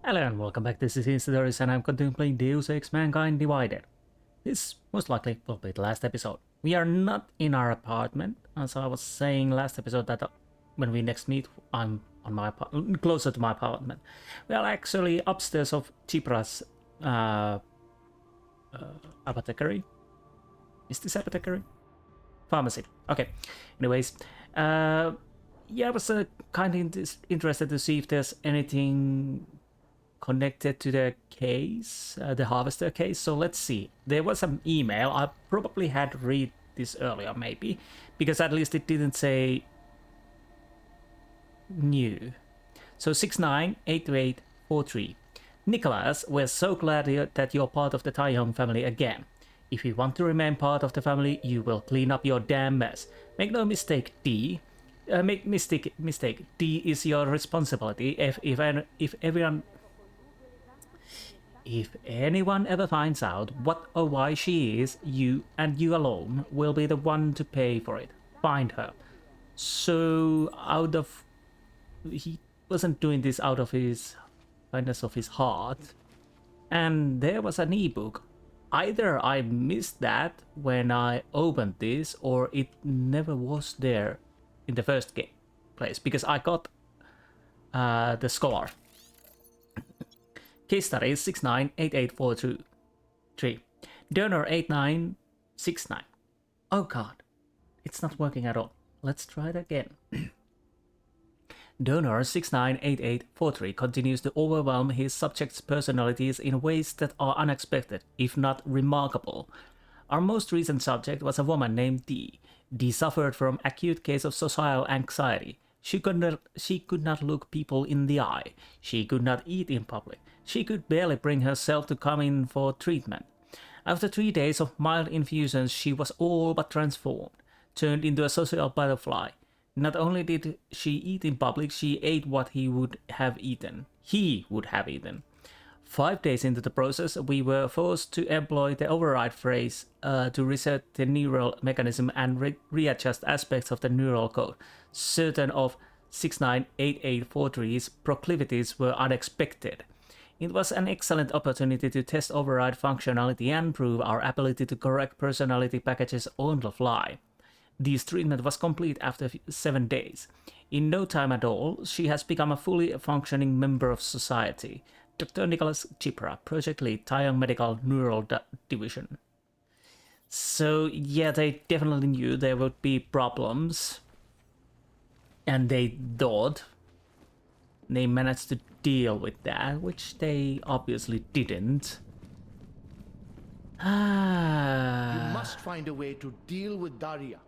Hello and welcome back, this is Insti and I'm continuing playing Deus Ex Mankind Divided. This most likely will be the last episode. We are not in our apartment, as I was saying last episode that when we next meet, I'm on my closer to my apartment. We are actually upstairs of Chipra's apothecary. Is this apothecary? Pharmacy. Okay. Anyways, yeah, I was kind of interested to see if there's anything connected to the case, the harvester case. So let's see. There was some email. I probably had to read this earlier, maybe, because at least it didn't say new. So 698843. Nicholas, we're so glad that you're part of the Taeyong family again. If you want to remain part of the family, you will clean up your damn mess. Make no mistake, D. Mistake. D is your responsibility. If anyone ever finds out what or why she is, you and you alone will be the one to pay for it. Find her. So he wasn't doing this out of his kindness of his heart. And there was an ebook. Either I missed that when I opened this, or it never was there in the first place, because I got the score. Case study 698843. Donor 8969. Oh god, it's not working at all. Let's try it again. Donor 698843 continues to overwhelm his subject's personalities in ways that are unexpected, if not remarkable. Our most recent subject was a woman named D. D suffered from acute case of social anxiety. She could not look people in the eye. She could not eat in public. She could barely bring herself to come in for treatment. After 3 days of mild infusions, she was all but transformed, turned into a social butterfly. Not only did she eat in public, she ate what he would have eaten. 5 days into the process, we were forced to employ the override phrase to reset the neural mechanism and readjust aspects of the neural code. Certain of 698843's proclivities were unexpected. It was an excellent opportunity to test override functionality and prove our ability to correct personality packages on the fly. This treatment was complete after 7 days. In no time at all, she has become a fully functioning member of society. Dr. Nicholas Chipra, Project Lead, Taeyong Medical Neural Division. So, yeah, they definitely knew there would be problems. And they thought they managed to deal with that, which they obviously didn't. You must find a way to deal with Daria.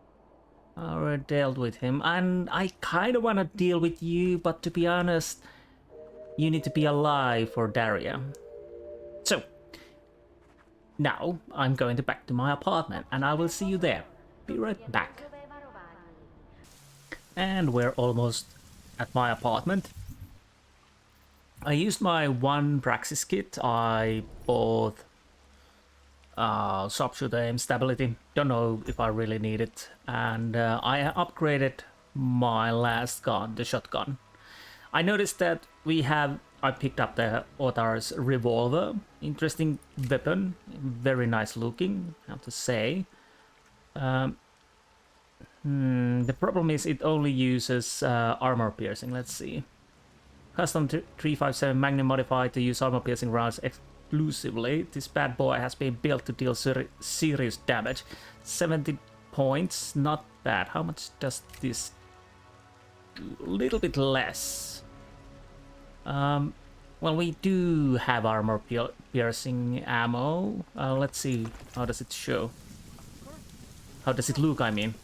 I already dealt with him, and I kind of want to deal with you, but to be honest, you need to be alive for Daria. So, now I'm going back to my apartment, and I will see you there. Be right back. And we're almost at my apartment. I used my one Praxis kit. I bought sharpshooter aim stability. Don't know if I really need it. And I upgraded my last gun, the shotgun. I noticed that I picked up the Ottar's revolver. Interesting weapon. Very nice looking, I have to say. The problem is it only uses armor piercing. Let's see. Custom 357 Magnum modified to use armor piercing rounds exclusively. This bad boy has been built to deal serious damage. 70 points, not bad. How much does this do? A little bit less. Well, we do have armor piercing ammo. Let's see. How does it show? How does it look, I mean?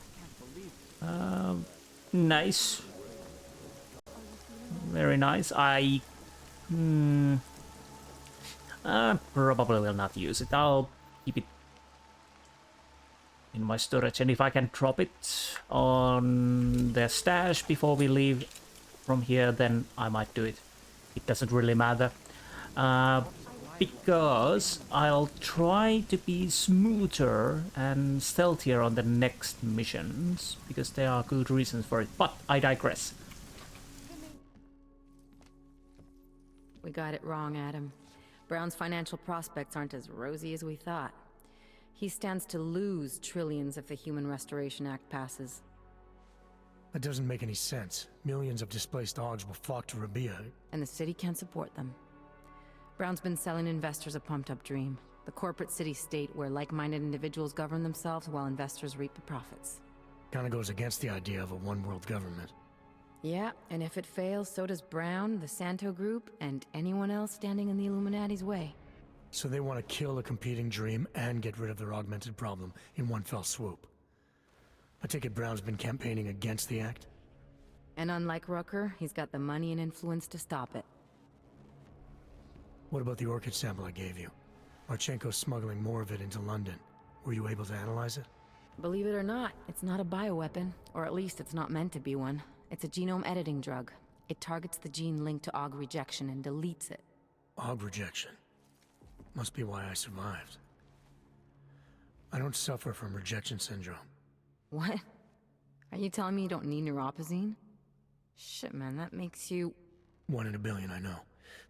Nice. Very nice. I probably will not use it. I'll keep it in my storage, and if I can drop it on the stash before we leave from here, then I might do it. It doesn't really matter. Because I'll try to be smoother and stealthier on the next missions, because there are good reasons for it, but I digress. We got it wrong, Adam. Brown's financial prospects aren't as rosy as we thought. He stands to lose trillions if the Human Restoration Act passes. That doesn't make any sense. Millions of displaced Augs will flock to Rabia. And the city can't support them. Brown's been selling investors a pumped-up dream. The corporate city-state where like-minded individuals govern themselves while investors reap the profits. Kinda goes against the idea of a one-world government. Yeah, and if it fails, so does Brown, the Santo Group, and anyone else standing in the Illuminati's way. So they want to kill a competing dream and get rid of their augmented problem in one fell swoop. I take it Brown's been campaigning against the act? And unlike Rucker, he's got the money and influence to stop it. What about the orchid sample I gave you? Marchenko's smuggling more of it into London. Were you able to analyze it? Believe it or not, it's not a bioweapon, or at least it's not meant to be one. It's a genome editing drug. It targets the gene linked to Aug rejection and deletes it. Aug rejection. Must be why I survived. I don't suffer from rejection syndrome. What? Are you telling me you don't need neuropozyne? Shit, man, that makes you... 1 in a billion, I know.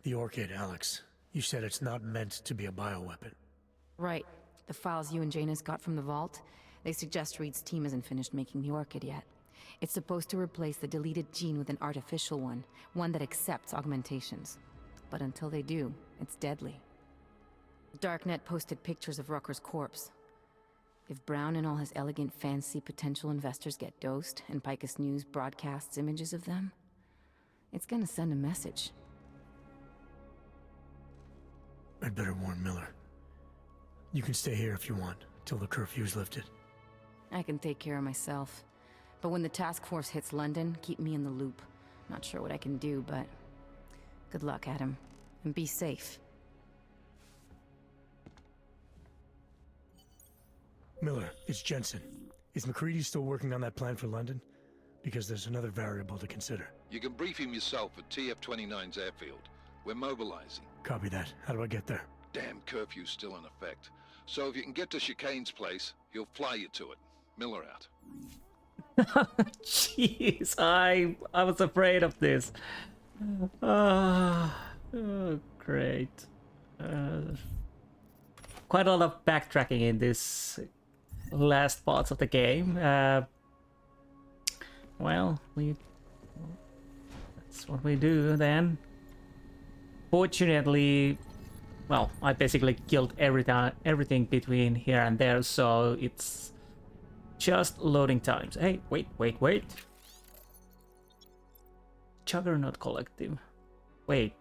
The orchid, Alex. You said it's not meant to be a bioweapon. Right. The files you and Janus got from the vault, they suggest Reed's team isn't finished making the orchid yet. It's supposed to replace the deleted gene with an artificial one that accepts augmentations. But until they do, it's deadly. Darknet posted pictures of Rucker's corpse. If Brown and all his elegant, fancy potential investors get dosed, and Picus News broadcasts images of them, it's gonna send a message. I'd better warn Miller. You can stay here if you want, till the curfew's lifted. I can take care of myself. But when the task force hits London, keep me in the loop. Not sure what I can do, but... good luck, Adam. And be safe. Miller, it's Jensen. Is McCready still working on that plan for London? Because there's another variable to consider. You can brief him yourself at TF-29's airfield. We're mobilizing. Copy that. How do I get there? Damn curfew's still in effect. So if you can get to Chicane's place, he'll fly you to it. Miller out. Jeez, I was afraid of this. Oh, great. Quite a lot of backtracking in this last parts of the game. Well, that's what we do then. Fortunately, well, I basically killed everything between here and there, so it's just loading times. Hey, wait. Juggernaut Collective. Wait,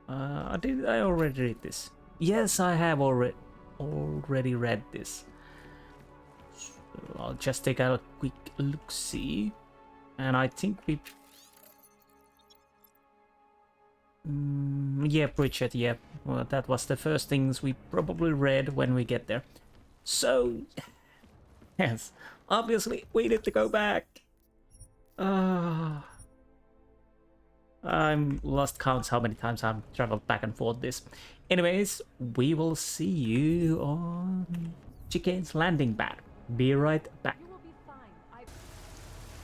did I already read this? Yes, I have already read this. So I'll just take a quick look-see. And I think we... yeah, Bridget, yeah. Well, that was the first things we probably read when we get there. So, yes, obviously we need to go back. I'm lost counts how many times I've traveled back and forth this. Anyways, we will see you on Chicane's landing pad. Be right back.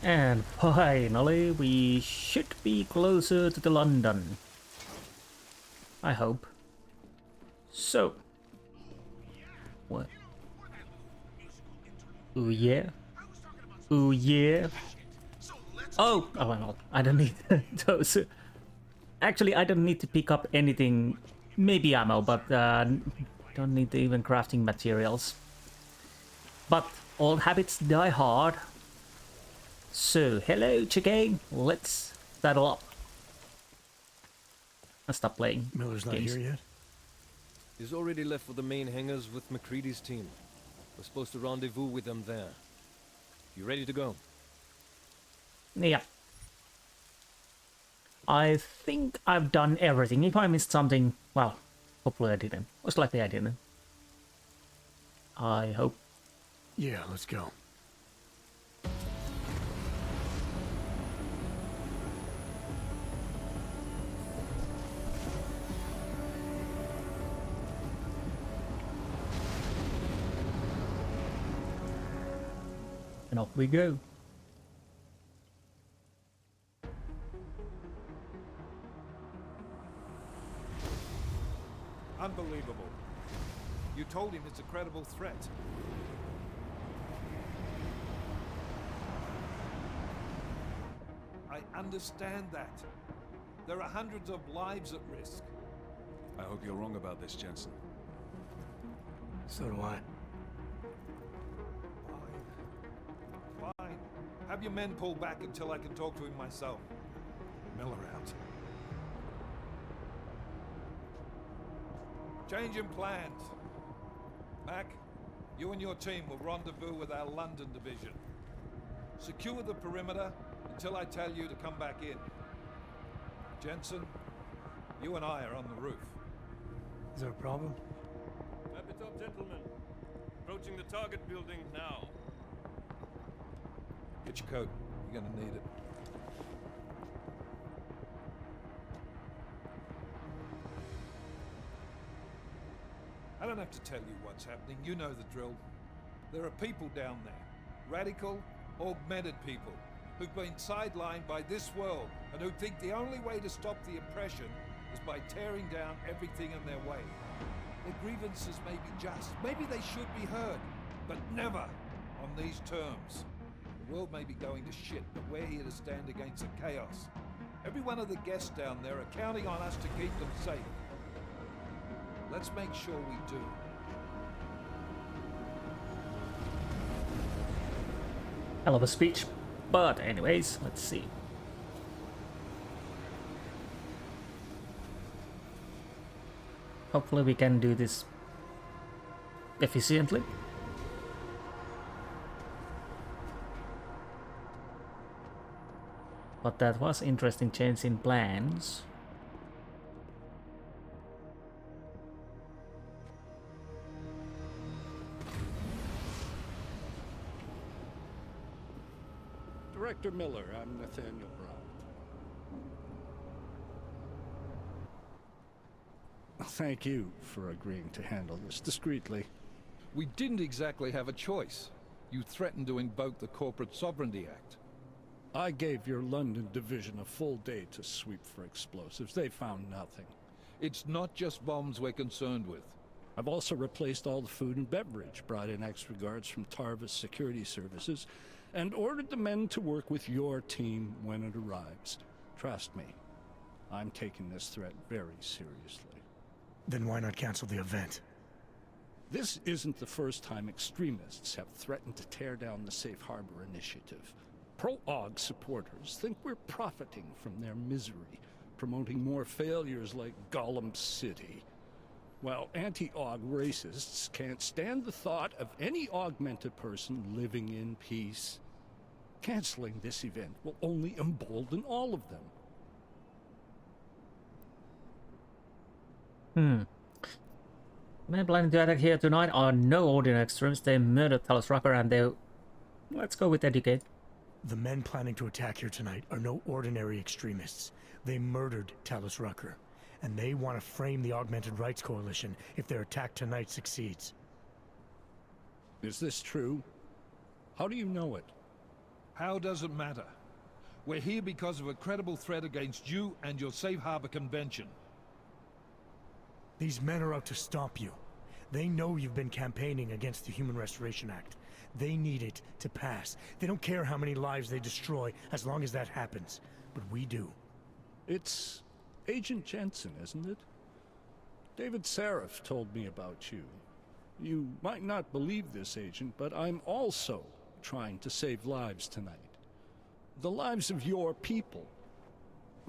And finally, we should be closer to the London. I hope. So. What? Ooh yeah. Ooh yeah. Oh, well, I don't need those. Actually, I don't need to pick up anything. Maybe ammo, but don't need even crafting materials. But old habits die hard. So, hello, Chicane. Let's saddle up. I'll stop playing. Miller's not games. here yet? He's already left for the main hangars with McCready's team. We're supposed to rendezvous with them there. You ready to go? Yeah. I think I've done everything. If I missed something, well, hopefully I didn't. Most likely I didn't. I hope. Yeah, let's go. And off we go. Unbelievable. You told him it's a credible threat. I understand that. There are hundreds of lives at risk. I hope you're wrong about this, Jensen. So do I. Fine. Have your men pull back until I can talk to him myself. Miller out. Change in plans. Mac, you and your team will rendezvous with our London division. Secure the perimeter until I tell you to come back in. Jensen, you and I are on the roof. Is there a problem? Wrap it up, gentlemen. Approaching the target building now. Get your coat. You're gonna need it. I don't have to tell you what's happening. You know the drill. There are people down there. Radical, augmented people who've been sidelined by this world and who think the only way to stop the oppression is by tearing down everything in their way. Their grievances may be just. Maybe they should be heard, but never on these terms. The world may be going to shit, but we're here to stand against the chaos. Every one of the guests down there are counting on us to keep them safe. Let's make sure we do. Hell of a speech. But anyways, let's see. Hopefully we can do this efficiently. But that was interesting change in plans. Director Miller, I'm Nathaniel Brown. Thank you for agreeing to handle this discreetly. We didn't exactly have a choice. You threatened to invoke the Corporate Sovereignty Act. I gave your London division a full day to sweep for explosives. They found nothing. It's not just bombs we're concerned with. I've also replaced all the food and beverage, brought in extra guards from Tarvis Security Services, and ordered the men to work with your team when it arrives. Trust me, I'm taking this threat very seriously. Then why not cancel the event? This isn't the first time extremists have threatened to tear down the Safe Harbor Initiative. Pro-Aug supporters think we're profiting from their misery, promoting more failures like Gollum City. While anti-Aug racists can't stand the thought of any augmented person living in peace. Canceling this event will only embolden all of them. Men planning to attack here tonight are no ordinary extremists. They murdered Talos Rucker and they... Let's go with educate. The men planning to attack here tonight are no ordinary extremists. They murdered Talos Rucker, and they want to frame the Augmented Rights Coalition if their attack tonight succeeds. Is this true? How do you know it? How doesn't matter. We're here because of a credible threat against you and your Safe Harbor Convention. These men are out to stop you. They know you've been campaigning against the Human Restoration Act. They need it to pass. They don't care how many lives they destroy, as long as that happens. But we do. It's Agent Jensen, isn't it? David Seraph told me about you. You might not believe this, Agent, but I'm also trying to save lives tonight. The lives of your people.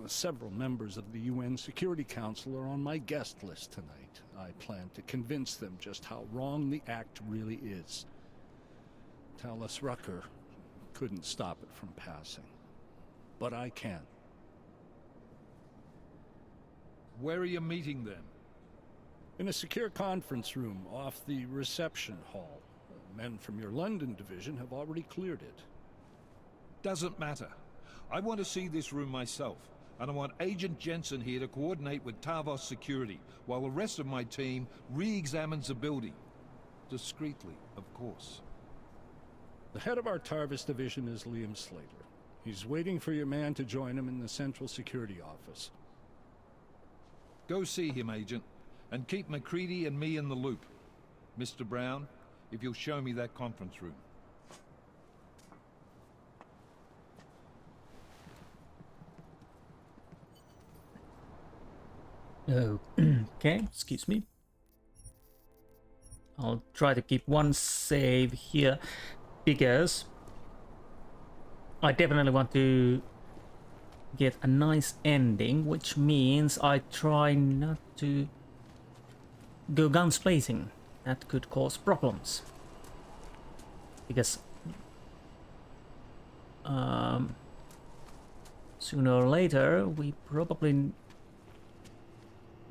Several members of the UN Security Council are on my guest list tonight. I plan to convince them just how wrong the act really is. Talos Rucker couldn't stop it from passing. But I can. Where are you meeting them? In a secure conference room off the reception hall. Men from your London division have already cleared it. Doesn't matter. I want to see this room myself. And I want Agent Jensen here to coordinate with Tarvos Security, while the rest of my team re-examines the building. Discreetly, of course. The head of our Tarvis division is Liam Slater. He's waiting for your man to join him in the Central Security Office. Go see him, Agent. And keep MacReady and me in the loop. Mr. Brown, if you'll show me that conference room. Oh, okay, excuse me. I'll try to keep one save here because I definitely want to get a nice ending, which means I try not to go guns blazing. That could cause problems. Because sooner or later we probably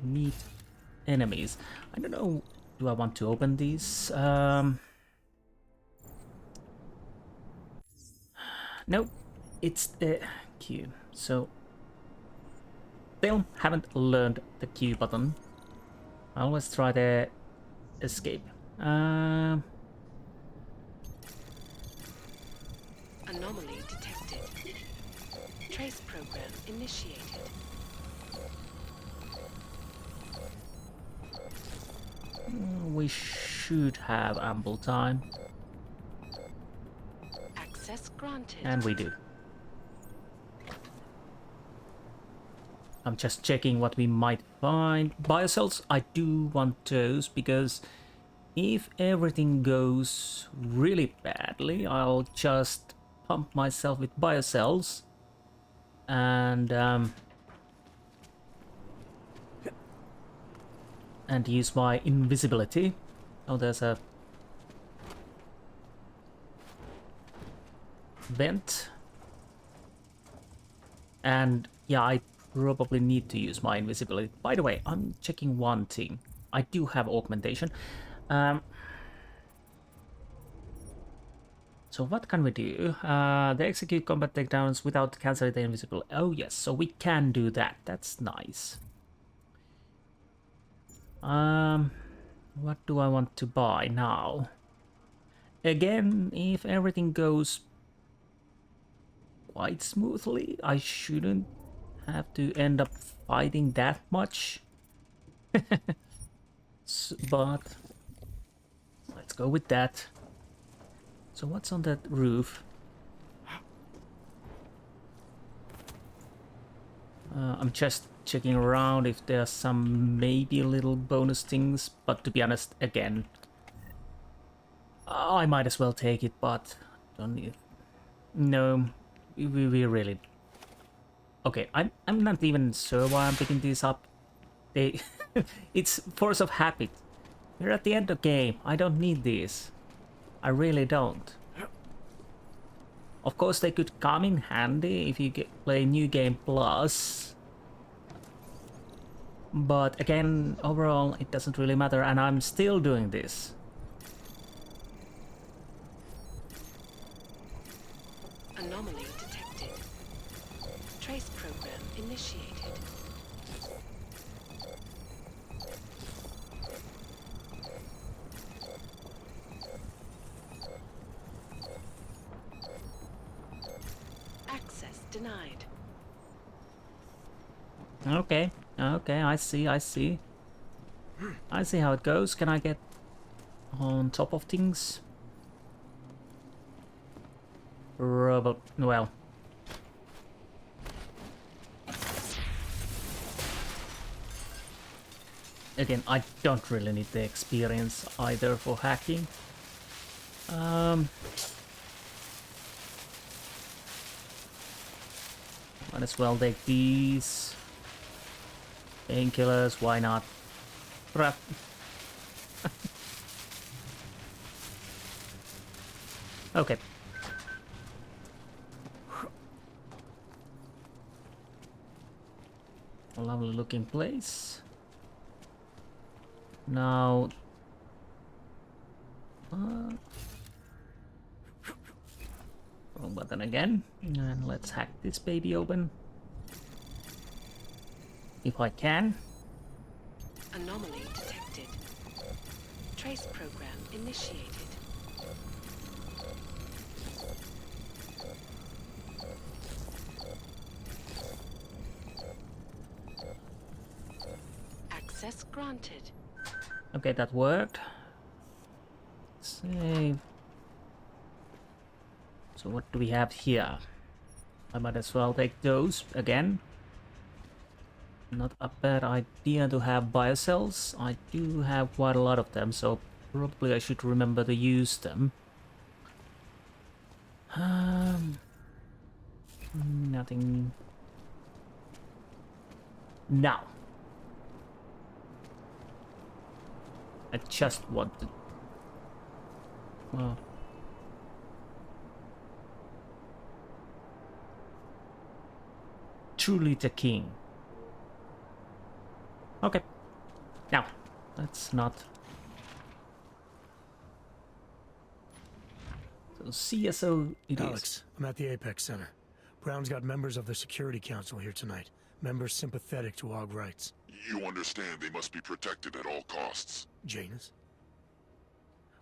meet enemies. I don't know, do I want to open these? Nope, it's the Q. So, still haven't learned the Q button. I always try to escape. Anomaly detected. Trace program initiated. We should have ample time. Access granted. And we do. I'm just checking what we might find. Biocells, I do want those because if everything goes really badly, I'll just pump myself with biocells and use my invisibility. Oh, there's a vent. And yeah, I probably need to use my invisibility. By the way, I'm checking one thing. I do have augmentation. So what can we do? They execute combat takedowns without canceling the invisible. Oh yes, so we can do that. That's nice. What do I want to buy now? Again, if everything goes quite smoothly, I shouldn't have to end up fighting that much. But let's go with that. So what's on that roof? I'm just checking around if there's some maybe little bonus things, but to be honest, again, I might as well take it, but don't need. No, we really. Okay, I'm not even sure why I'm picking these up. They, it's force of habit. We're at the end of the game. I don't need these. I really don't. Of course, they could come in handy if you play New Game Plus. But again, overall, it doesn't really matter, and I'm still doing this. Anomaly detected. Trace program initiated. Access denied. Okay, okay, I see. I see how it goes. Can I get on top of things? Well. Again, I don't really need the experience either for hacking. Might as well take these. Painkillers, why not? Crap. Okay. A lovely looking place. Now... wrong button again. And let's hack this baby open. If I can. Anomaly detected. Trace program initiated. Access granted. Okay, that worked. Save. So what do we have here? I might as well take those again. Not a bad idea to have biocells. I do have quite a lot of them, so probably I should remember to use them. Nothing. Now. I just want to... Well... Truly the king. Okay. Now, let's not... So CSO it Alex, is. I'm at the Apex Center. Brown's got members of the Security Council here tonight. Members sympathetic to Aug rights. You understand they must be protected at all costs. Janus?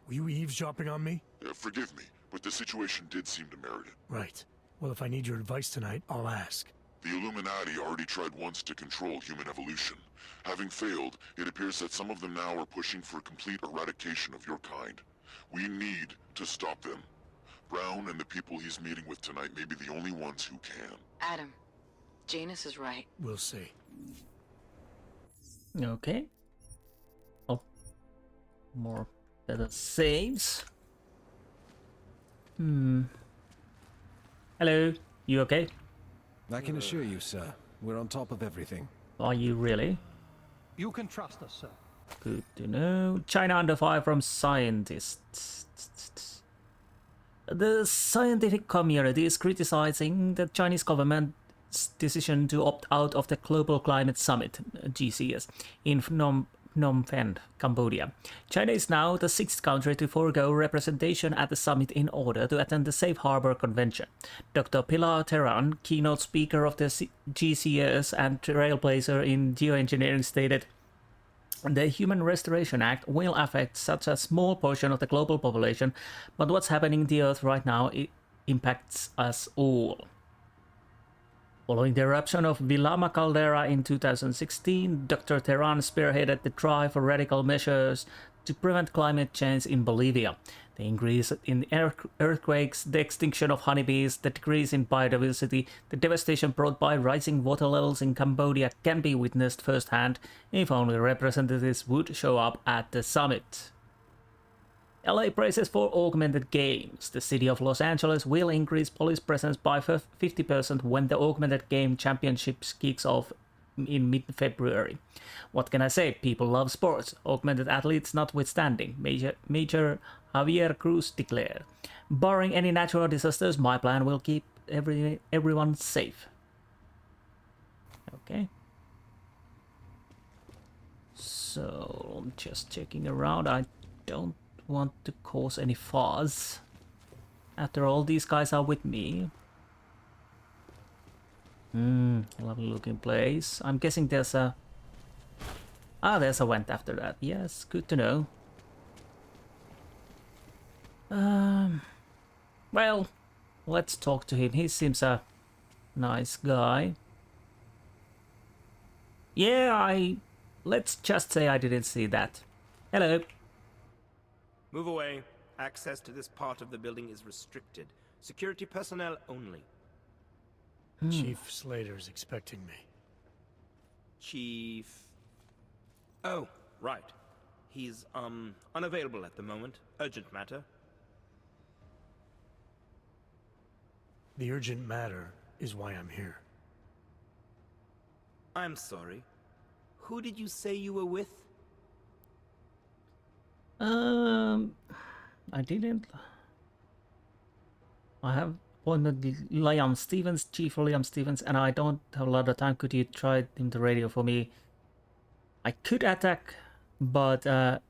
Were you eavesdropping on me? Forgive me, but the situation did seem to merit it. Right. Well, if I need your advice tonight, I'll ask. The Illuminati already tried once to control human evolution. Having failed, it appears that some of them now are pushing for complete eradication of your kind. We need to stop them. Brown and the people he's meeting with tonight may be the only ones who can. Adam, Janus is right. We'll see. Okay. Oh. More better saves. Hello. You okay? I can assure you, sir, we're on top of everything. Are you really? You can trust us, sir. Good to know. China under fire from scientists. The scientific community is criticizing the Chinese government's decision to opt out of the Global Climate Summit, GCS, in Phnom Penh, Cambodia. China is now the sixth country to forego representation at the summit in order to attend the Safe Harbor Convention. Dr. Pilar Teran, keynote speaker of the GCS and trailblazer in geoengineering, stated, "The Human Restoration Act will affect such a small portion of the global population, but what's happening on the Earth right now impacts us all." Following the eruption of Vilama caldera in 2016, Dr. Teran spearheaded the drive for radical measures to prevent climate change in Bolivia. The increase in earthquakes, the extinction of honeybees, the decrease in biodiversity, the devastation brought by rising water levels in Cambodia can be witnessed firsthand if only representatives would show up at the summit. LA braces for augmented games. The city of Los Angeles will increase police presence by 50% when the Augmented Game Championships kicks off in mid-February. What can I say? People love sports. Augmented athletes notwithstanding, Major Javier Cruz declared. Barring any natural disasters, my plan will keep everyone safe. Okay. So, I'm just checking around. I don't want to cause any fuss. After all, these guys are with me. Lovely looking place. I'm guessing there's a... Ah, there's a vent after that. Yes, good to know. Well, let's talk to him. He seems a nice guy. Yeah, let's just say I didn't see that. Hello. Move away. Access to this part of the building is restricted. Security personnel only. Chief Slater's expecting me. Chief... Oh, right. He's, unavailable at the moment. Urgent matter. The urgent matter is why I'm here. I'm sorry. Who did you say you were with? I didn't. I have appointed Liam Stevens, Chief Liam Stevens, and I don't have a lot of time. Could you try him to radio for me? I could attack, but I'll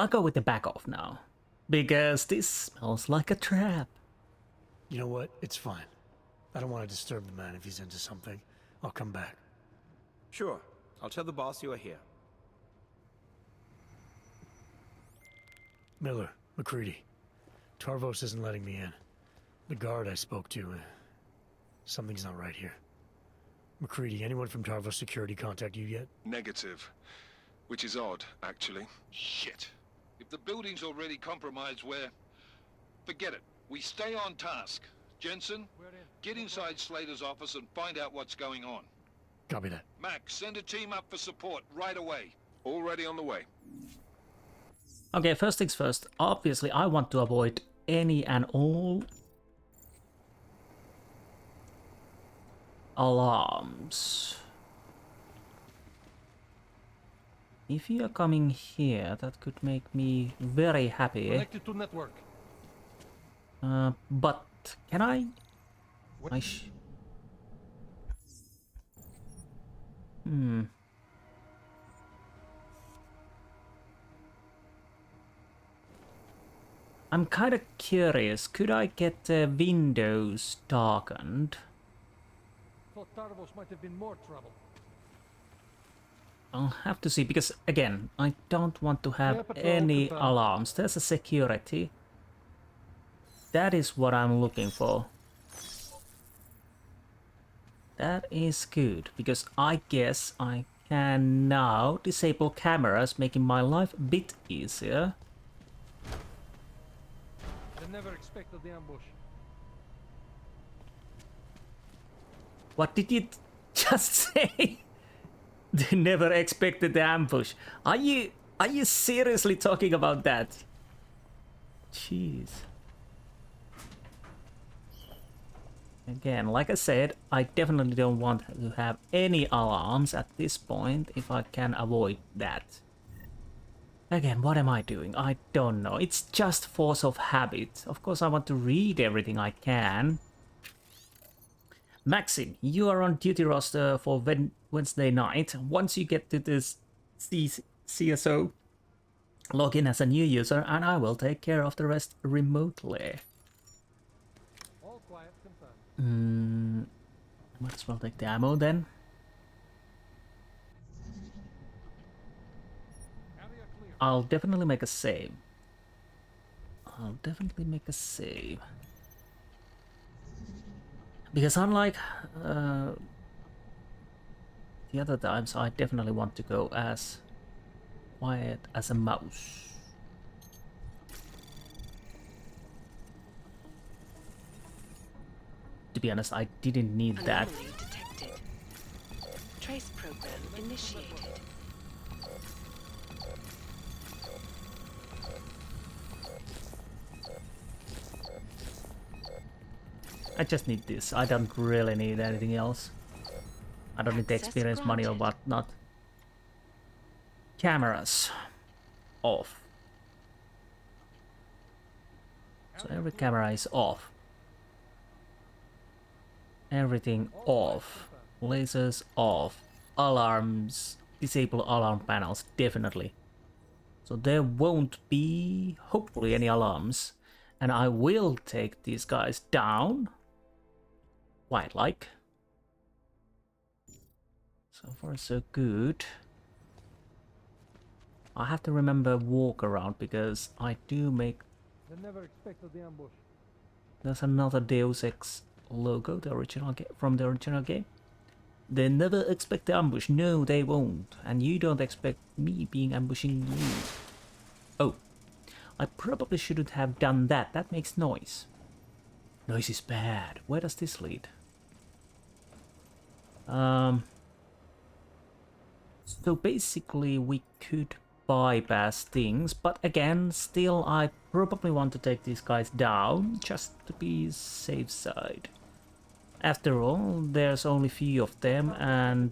go with the back off now, because this smells like a trap. You know what? It's fine. I don't want to disturb the man if he's into something. I'll come back. Sure. I'll tell the boss you are here. Miller, McCready. Tarvos isn't letting me in. The guard I spoke to, something's not right here. McCready, anyone from Tarva Security contact you yet? Negative. Which is odd, actually. Shit. If the building's already compromised, forget it. We stay on task. Jensen, get inside Slater's office and find out what's going on. Copy that. Max, send a team up for support right away. Already on the way. Okay, first things first. Obviously, I want to avoid any and all alarms. If you are coming here, that could make me very happy. Connected to network. But can I? I'm kind of curious. Could I get the windows darkened? Thought Tarvos might have been more trouble. I'll have to see, because again, I don't want to have any alarms. There's a security. That is what I'm looking for. That is good, because I guess I can now disable cameras, making my life a bit easier. They never expected the ambush. What did you just say? They never expected the ambush. Are you seriously talking about that? Jeez. Again, like I said, I definitely don't want to have any alarms at this point if I can avoid that. Again, what am I doing? I don't know. It's just force of habit. Of course, I want to read everything I can. Maxim, you are on duty roster for Wednesday night. Once you get to this CSO, log in as a new user and I will take care of the rest remotely. All quiet, confirmed. Might as well take the ammo then. I'll definitely make a save. Because unlike the other times, I definitely want to go as quiet as a mouse. To be honest, I didn't need that. Anomaly detected. Trace program initiated. I just need this. I don't really need anything else. I don't need the experience money or whatnot. Cameras off. So every camera is off. Everything off. Lasers off. Alarms. Disable alarm panels, definitely. So there won't be, hopefully, any alarms. And I will take these guys down. Quite like. So far so good. I have to remember walk around because I do make... They never expected the ambush. There's another Deus Ex logo, the original from the original game. They never expect the ambush. No, they won't. And you don't expect me being ambushing you. Oh. I probably shouldn't have done that. That makes noise. Noise is bad. Where does this lead? So basically we could bypass things, but again, still I probably want to take these guys down just to be safe side. After all, there's only few of them and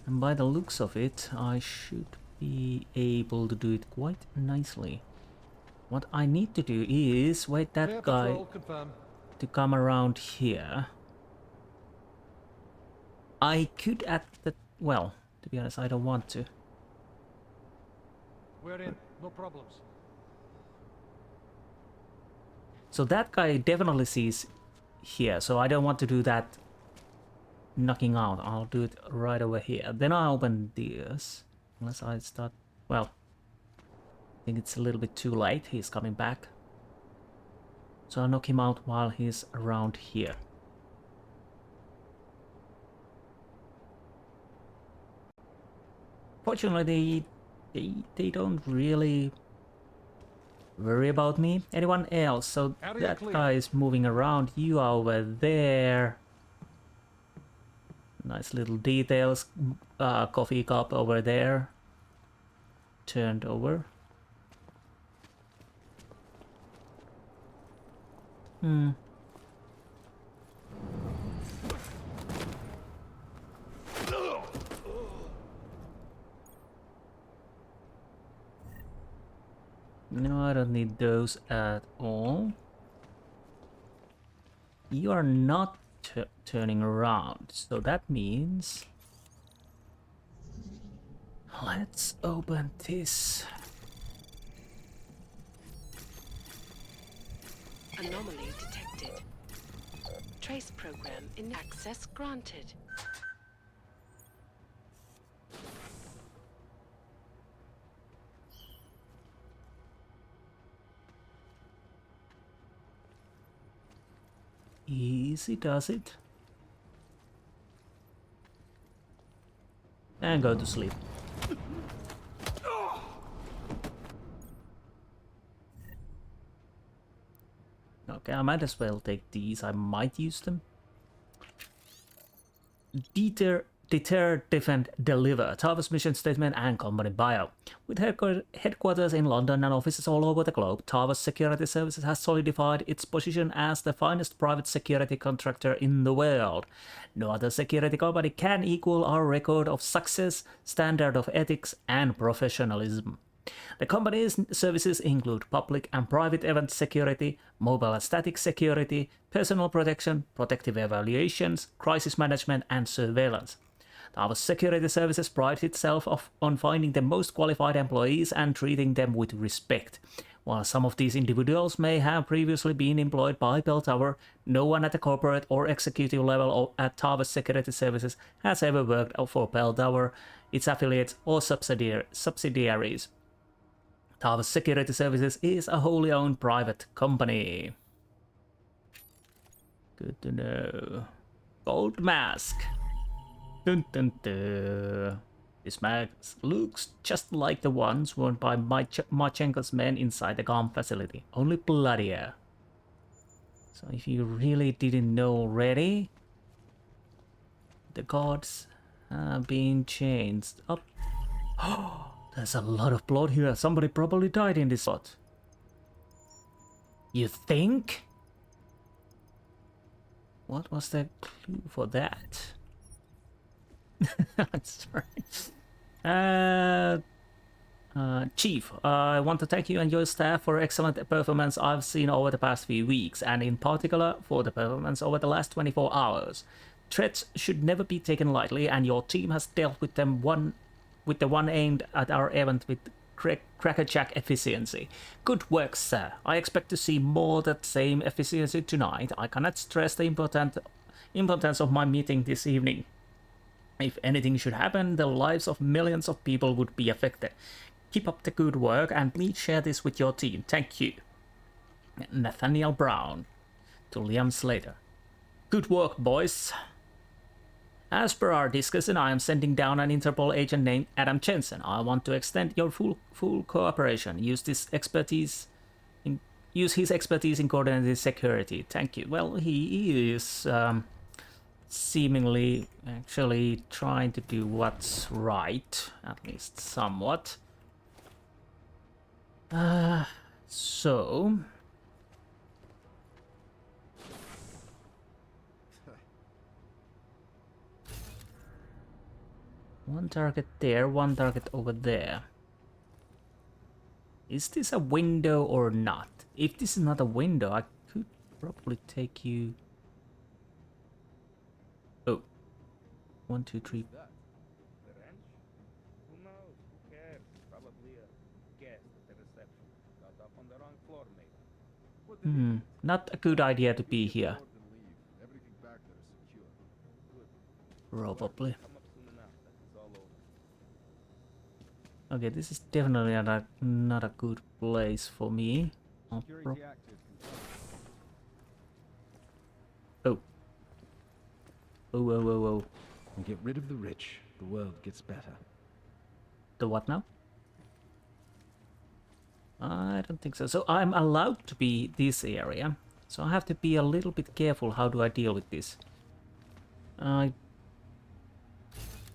by the looks of it, I should be able to do it quite nicely. What I need to do is wait that guy to come around here. I could at the... well, to be honest, I don't want to. We're in, no problems. So that guy definitely sees here, so I don't want to do that knocking out. I'll do it right over here. Then I'll open this. Unless I start... well, I think it's a little bit too late. He's coming back. So I'll knock him out while he's around here. Fortunately, they don't really worry about me. Anyone else? So that guy is moving around. You are over there. Nice little details. Coffee cup over there. Turned over. No, I don't need those at all. You are not turning around, so that means... Let's open this. Anomaly detected. Trace program in access granted. Easy does it. And go to sleep. Okay, I might as well take these. I might use them. Deter, defend, deliver. TARV's mission statement and company bio. With headquarters in London and offices all over the globe, TARV's Security Services has solidified its position as the finest private security contractor in the world. No other security company can equal our record of success, standard of ethics, and professionalism. The company's services include public and private event security, mobile and static security, personal protection, protective evaluations, crisis management, and surveillance. Our security services prides itself on finding the most qualified employees and treating them with respect. While some of these individuals may have previously been employed by Bell Tower, no one at the corporate or executive level at TARV's Security Services has ever worked for Bell Tower, its affiliates, or subsidiaries. TARV's Security Services is a wholly owned private company. Good to know. Gold mask. Dun, dun, dun. This mask looks just like the ones worn by Marchenko's men inside the GOM facility, only bloodier. So if you really didn't know already, the guards have been changed up. Oh! There's a lot of blood here. Somebody probably died in this spot. You think? What was the clue for that? Sorry. Chief, I want to thank you and your staff for excellent performance I've seen over the past few weeks, and in particular for the performance over the last 24 hours. Threats should never be taken lightly, and your team has dealt with them with the one aimed at our event with crackerjack efficiency. Good work, sir. I expect to see more of that same efficiency tonight. I cannot stress the importance of my meeting this evening. If anything should happen, the lives of millions of people would be affected. Keep up the good work and please share this with your team. Thank you. Nathaniel Brown. To Liam Slater. Good work, boys. As per our discussion, I am sending down an Interpol agent named Adam Jensen. I want to extend your full cooperation. Use his expertise in coordinated security. Thank you. Well, he is seemingly actually trying to do what's right, at least somewhat. So. One target there, one target over there. Is this a window or not? If this is not a window, I could probably take you... Oh. 1, 2, 3. Not a good idea to be here. Probably. Okay, this is definitely not a good place for me. Oh. Oh, whoa, whoa, whoa. And get rid of the rich, the world gets better. The what now? I don't think so. So I'm allowed to be this area. So I have to be a little bit careful how do I deal with this.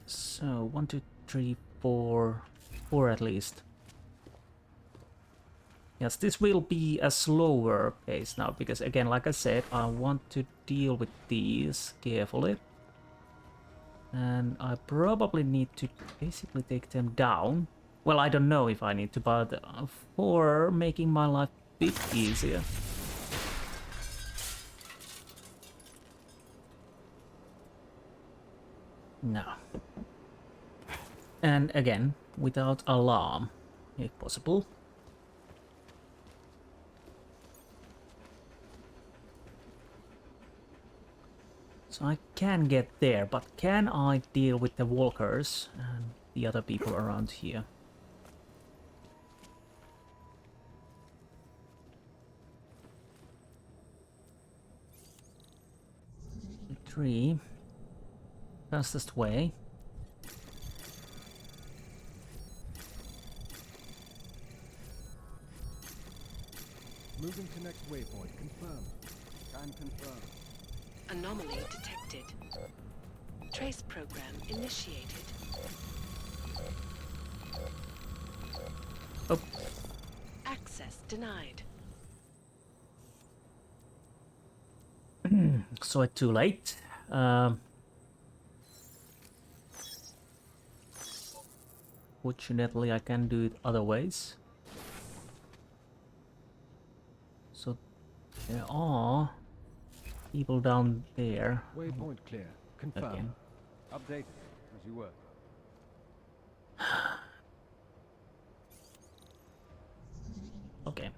So 1, 2, 3, 4. 4 at least. Yes, this will be a slower pace now, because again, like I said, I want to deal with these carefully. And I probably need to basically take them down. Well, I don't know if I need to, but for making my life a bit easier. No. And again, without alarm, if possible. So I can get there, but can I deal with the walkers and the other people around here? Three. Fastest way. Moving to next waypoint. Confirm. Can confirm. Anomaly detected. Trace program initiated. Oh. Access denied. So it's too late. Fortunately, I can do it other ways. So there are people down there. Waypoint clear. Confirm. Again. Updated as you were. Okay,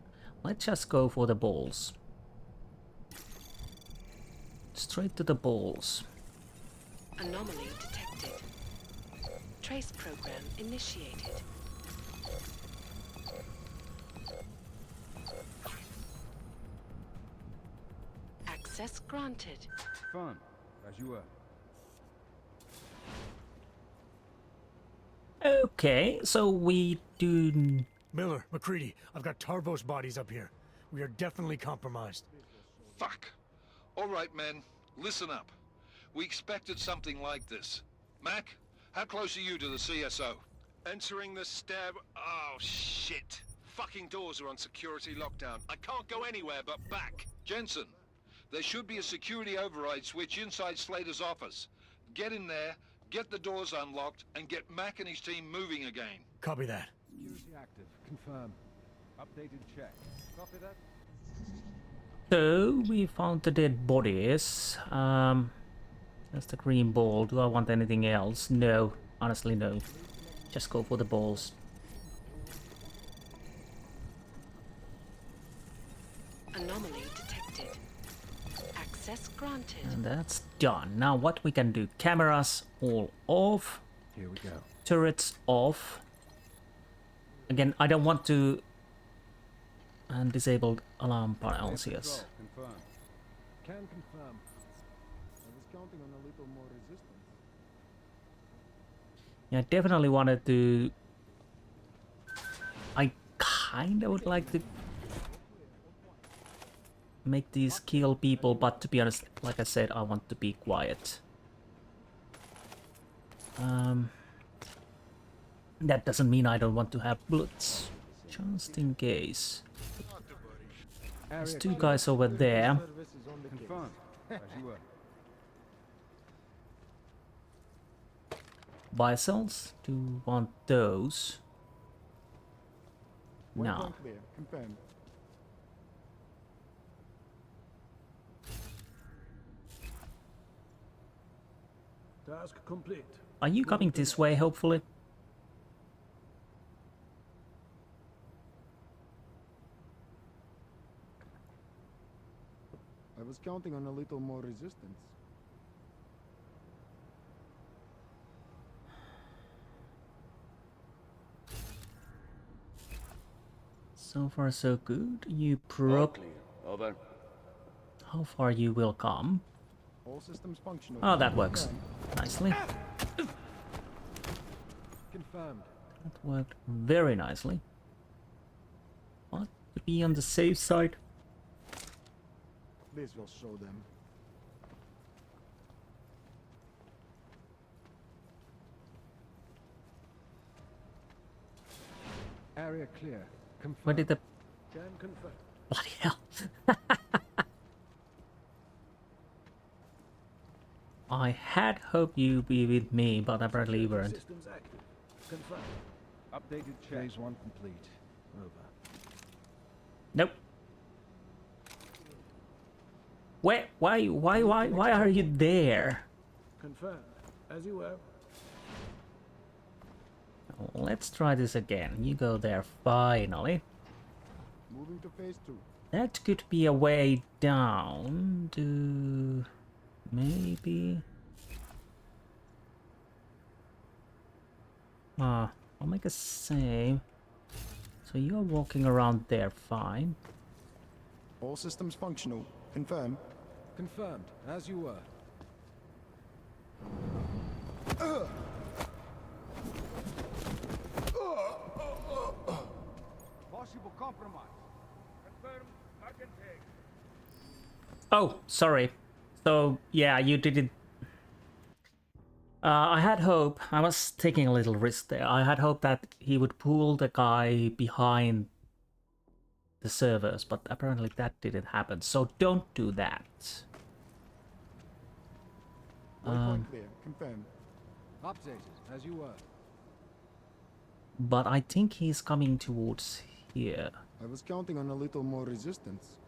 let's just go for the balls. Straight to the balls. Anomaly detected. Trace program initiated. Access granted. Fun, as you were. Okay, so we do... Miller, McCready, I've got Tarbo's bodies up here. We are definitely compromised. Fuck. All right, men, listen up. We expected something like this. Mac, how close are you to the CSO? Entering the stair... Oh, shit. Fucking doors are on security lockdown. I can't go anywhere but back. Jensen, there should be a security override switch inside Slater's office. Get in there, get the doors unlocked, and get Mac and his team moving again. Copy that. Security active. Confirm. Updated check. Copy that. So, we found the dead bodies. That's the green ball. Do I want anything else? No. Honestly, no. Just go for the balls. Anomaly detected. Access granted. And that's done. Now what we can do. Cameras all off. Here we go. Turrets off. Again, I don't want to... And disabled alarm panels, yes. Confirm. Can confirm. I was counting on a little more resistance. Yeah, I definitely wanted to... I kinda would like to make these kill people, but to be honest, like I said, I want to be quiet. That doesn't mean I don't want to have bullets, just in case. There's two guys over there. Confirm. As you were. Buy cells? Do you want those? No. Task complete. Are you coming this way, hopefully? I was counting on a little more resistance. So far so good. You prob... Over. How far you will come? All systems functional. Oh, that works nicely. Confirmed. That worked very nicely. What? To be on the safe side? This will show them. Area clear. Confirmed. Where did the... Can confirm. Bloody hell. I had hoped you'd be with me, but apparently you weren't. Systems active. Confirmed. Updated check. Phase 1 complete. Over. Nope. Why are you there? Confirmed. As you were. Let's try this again. You go there finally. Moving to phase 2. That could be a way down to... maybe... I'll make a save. So you're walking around there fine. All systems functional. Confirm. Confirmed. As you were. Possible compromise. Confirm. Mark and take. Oh, sorry. So, yeah, you didn't... I had hope, I was taking a little risk there. I had hope that he would pull the guy behind the servers, but apparently that didn't happen. So don't do that. Waypoint clear. Confirm. Updated. As you were. But I think he's coming towards here. I was counting on a little more resistance.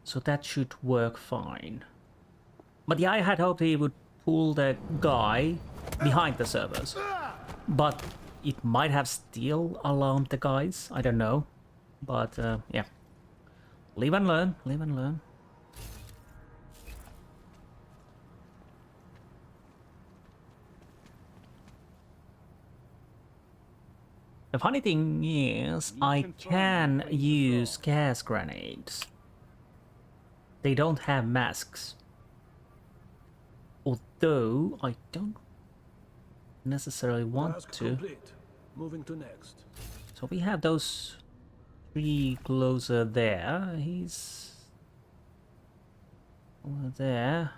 So that should work fine. But yeah, I had hoped he would pull the guy behind the servers. But it might have still alarmed the guys. I don't know. But yeah. Live and learn. Live and learn. The funny thing is, I can use gas grenades. They don't have masks. Although, I don't necessarily want to. Complete. Moving to next. So we have those three closer there. He's over there.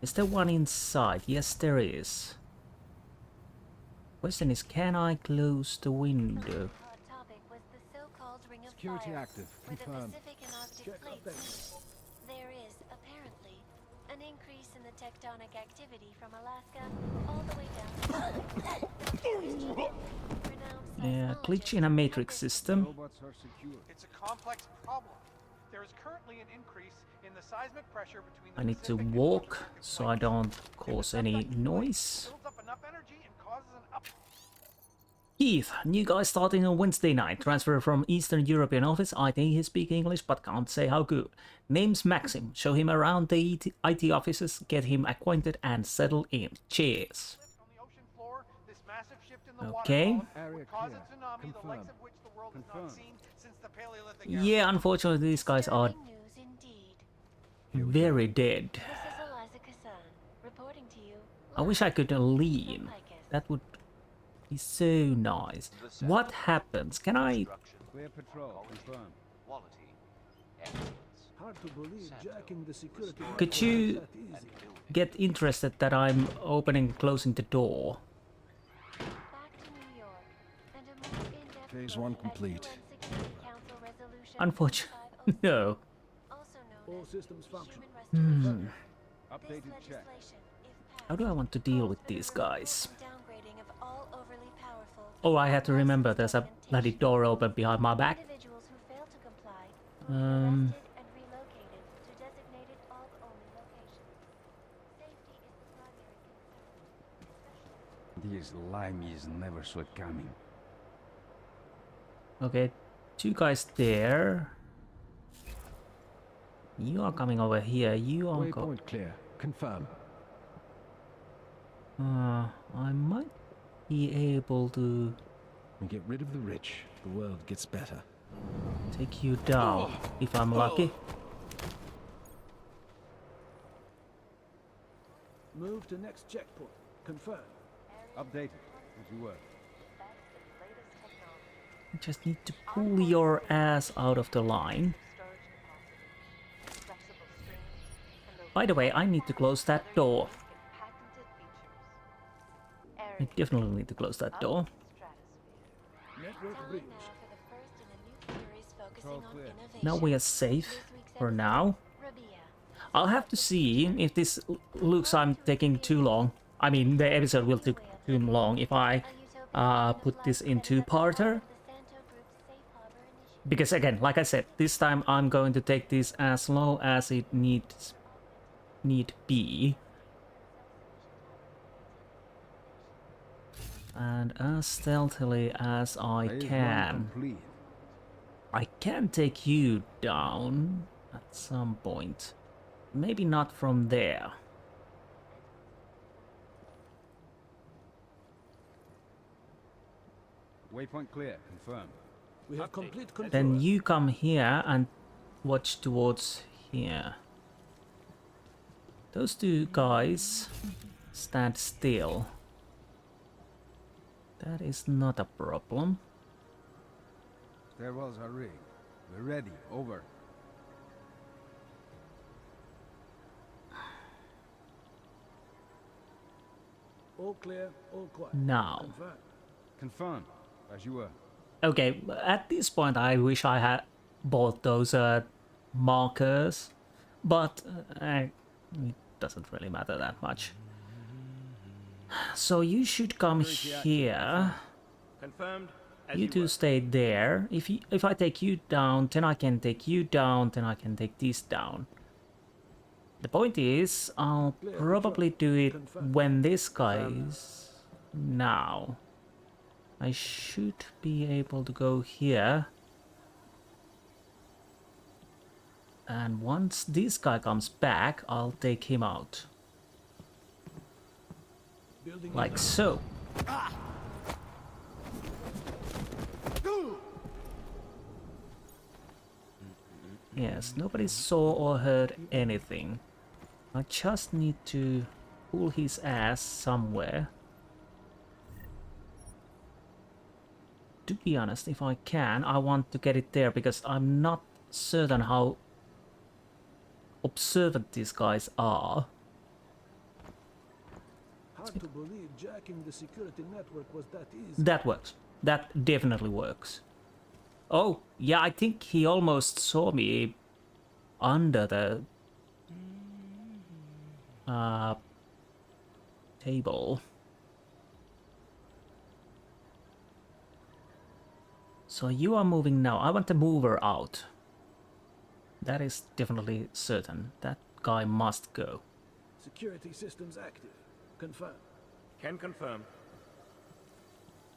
Is there one inside? Yes, there is. Question is, can I close the window? Security active. Confirmed. Check updates. There is, apparently, an increase in the tectonic activity from Alaska all the way down to Yeah, glitch in a matrix system. Robots are secure. It's a complex problem. There is currently an increase in the seismic pressure between the I need to walk so I don't cause any noise. builds up enough energy and causes an up. Keith, new guy starting on Wednesday night. Transfer from Eastern European office. I think he speaks English, but can't say how good. Name's Maxim. Show him around the IT offices, get him acquainted and settle in. Cheers. Okay. Yeah, unfortunately these guys are very dead. I wish I could lean. That would be so nice. What happens? Can I... Clear patrol. Confirmed. Hard to believe jacking the security. Could you get interested that I'm opening and closing the door? Phase 1 complete. Unfortunately, no. All systems function. Updated check. How do I want to deal with these guys? Oh, I had to remember there's a bloody door open behind my back. These limeys never saw it coming. Okay, two guys there. You are coming over here. You are Waypoint clear. Confirm. I might be able to... We get rid of the rich, the world gets better. Take you down, if I'm lucky. Move to next checkpoint. Confirm. Updated, as you were. You just need to pull your ass out of the line. By the way, I need to close that door. I definitely need to close that door. Network breached. Now we are safe for now. I'll have to see if this looks I'm taking too long. I mean, the episode will take too long if I put this in two-parter. Because again, like I said, this time I'm going to take this as slow as it need be. And as stealthily as I can. I can take you down at some point. Maybe not from there. Waypoint clear, confirmed. We have complete control. Then you come here and watch towards here. Those two guys stand still. That is not a problem. Stairwells are rigged. We're ready. Over. All clear, all quiet. Now. Confirmed, as you were. Okay, at this point I wish I had bought those markers, but it doesn't really matter that much. So you should come here. Confirmed. You two stay there. If I take you down, then I can take you down, then I can take this down. The point is, I'll probably do it when this guy is now. I should be able to go here. And once this guy comes back, I'll take him out. Like so. Yes, nobody saw or heard anything. I just need to pull his ass somewhere. To be honest, if I can, I want to get it there because I'm not certain how observant these guys are. Hard to believe jacking the security network was that easy. That works. That definitely works. Oh, yeah, I think he almost saw me under the table. So you are moving now. I want the mover out. That is definitely certain. That guy must go. Security systems active. Confirm. Can confirm.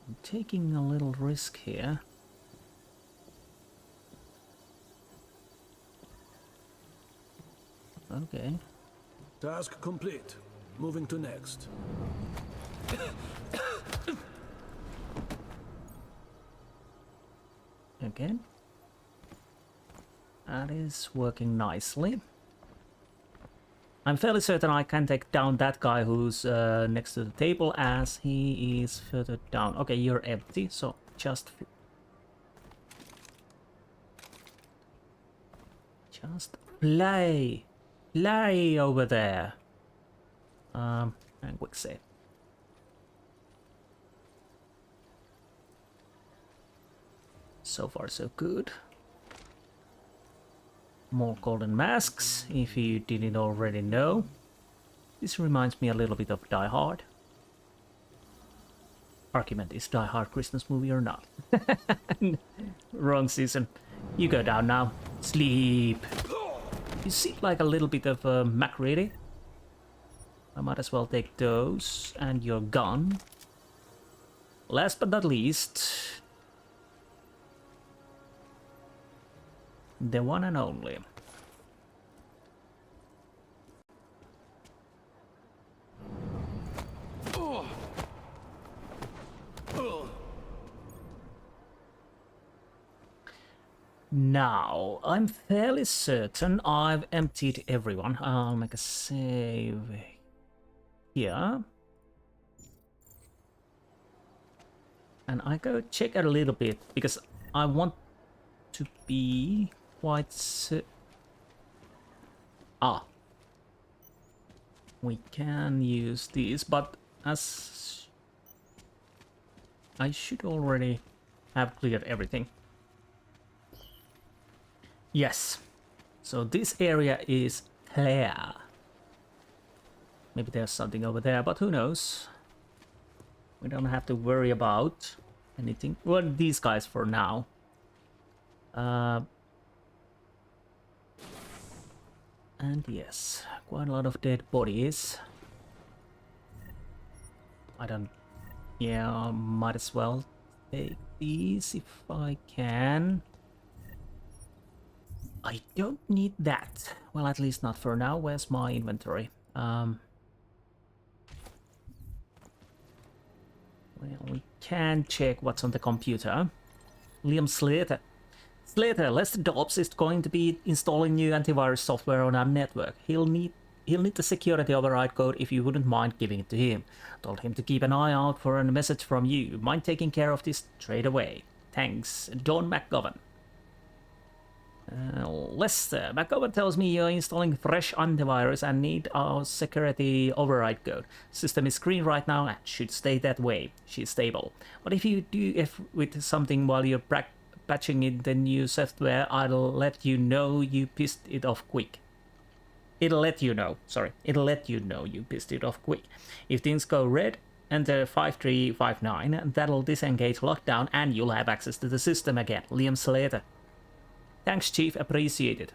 I'm taking a little risk here. Okay. Task complete. Moving to next. Again. That is working nicely. I'm fairly certain I can take down that guy who's next to the table as he is further down. Okay, you're empty, so just play over there. And quick save. So far so good. More golden masks, if you didn't already know. This reminds me a little bit of Die Hard. Argument, is Die Hard Christmas movie or not? Wrong season. You go down now. Sleep. You seem like a little bit of MacReady. I might as well take those and your gun. Last but not least, the one and only. Now, I'm fairly certain I've emptied everyone. I'll make a save here. And I go check a little bit, because I want to be quite we can use these, but as I should already have cleared everything. Yes. So this area is clear. Maybe there's something over there, but who knows? We don't have to worry about anything. Well, these guys for now. And yes, quite a lot of dead bodies. I don't... Yeah, might as well take these if I can. I don't need that. Well, at least not for now. Where's my inventory? Well, we can check what's on the computer. Liam Slater. Slater, Lester Dobbs is going to be installing new antivirus software on our network. He'll need the security override code if you wouldn't mind giving it to him. Told him to keep an eye out for a message from you. Mind taking care of this straight away. Thanks, Don McGovern. Lester, McGovern tells me you're installing fresh antivirus and need our security override code. System is green right now and should stay that way. She's stable. But if you do F with something while you're patching in the new software, I'll let you know you pissed it off quick. It'll let you know you pissed it off quick. If things go red, enter 5359, that'll disengage lockdown and you'll have access to the system again. Liam Slater. Thanks, Chief. Appreciated.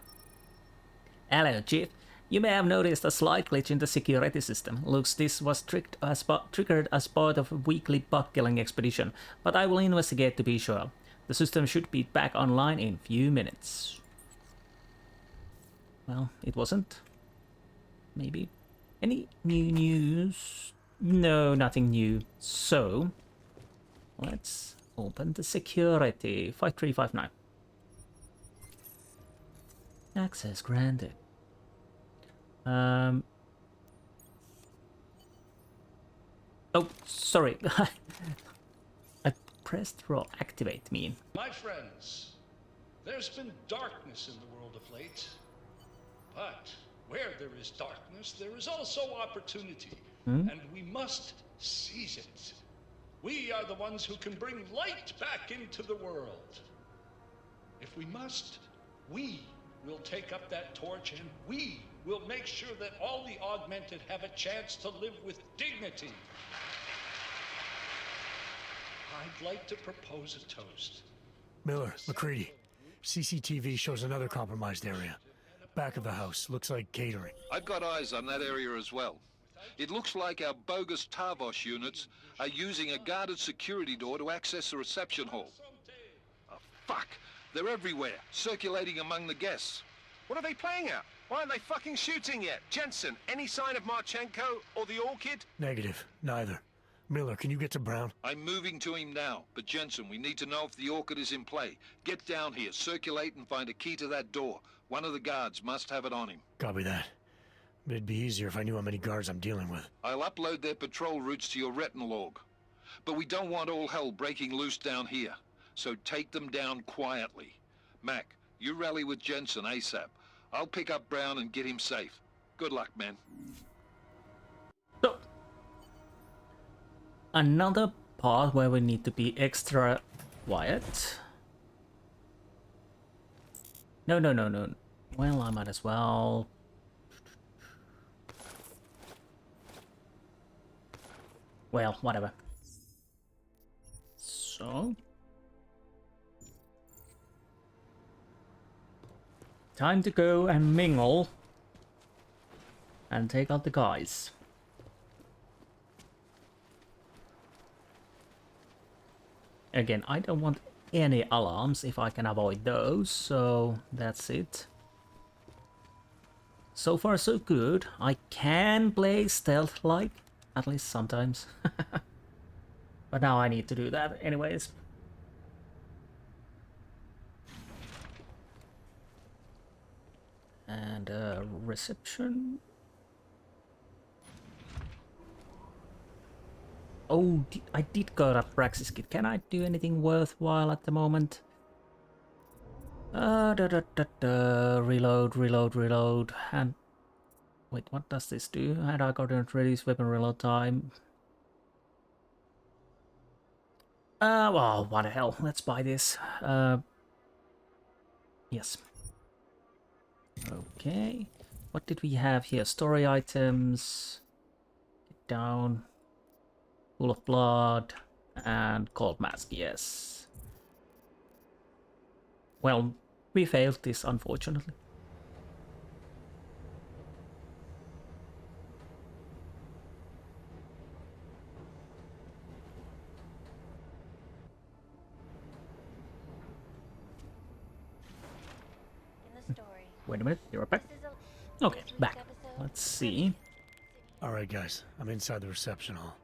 Hello, Chief. You may have noticed a slight glitch in the security system. Looks this was triggered as part of a weekly bug-killing expedition, but I will investigate to be sure. The system should be back online in few minutes. Well, it wasn't. Maybe. Any new news? No, nothing new. So, let's open the security. 5359. Access granted. Oh, sorry. I pressed roll. Activate me. My friends, there's been darkness in the world of late. But where there is darkness, there is also opportunity. And we must seize it. We are the ones who can bring light back into the world. If we must, we will take up that torch and we will make sure that all the augmented have a chance to live with dignity. I'd like to propose a toast. Miller, McCready. CCTV shows another compromised area. Back of the house. Looks like catering. I've got eyes on that area as well. It looks like our bogus Tavos units are using a guarded security door to access the reception hall. Oh, fuck! They're everywhere, circulating among the guests. What are they playing at? Why aren't they fucking shooting yet? Jensen, any sign of Marchenko or the Orchid? Negative. Neither. Miller, can you get to Brown? I'm moving to him now, but Jensen, we need to know if the Orchid is in play. Get down here, circulate and find a key to that door. One of the guards must have it on him. Copy that. It'd be easier if I knew how many guards I'm dealing with. I'll upload their patrol routes to your retinal log. But we don't want all hell breaking loose down here. So take them down quietly. Mac, you rally with Jensen ASAP. I'll pick up Brown and get him safe. Good luck, man. So, another part where we need to be extra quiet. No. Well, I might as well. Well, whatever. So. Time to go and mingle. And take out the guys. Again, I don't want any alarms if I can avoid those, so that's it. So far so good. I can play stealth-like, at least sometimes. But now I need to do that anyways. And reception. Oh, I did go to Praxis kit. Can I do anything worthwhile at the moment? Reload. And wait, what does this do? Hand-eye coordinate, reduce weapon reload time. Well, what the hell? Let's buy this. Yes. Okay. What did we have here? Story items. Get down. Pool of blood. And cold mask, yes. Well, we failed this, unfortunately. Wait a minute, you're back. Okay, back. Let's see. Alright guys, I'm inside the reception hall.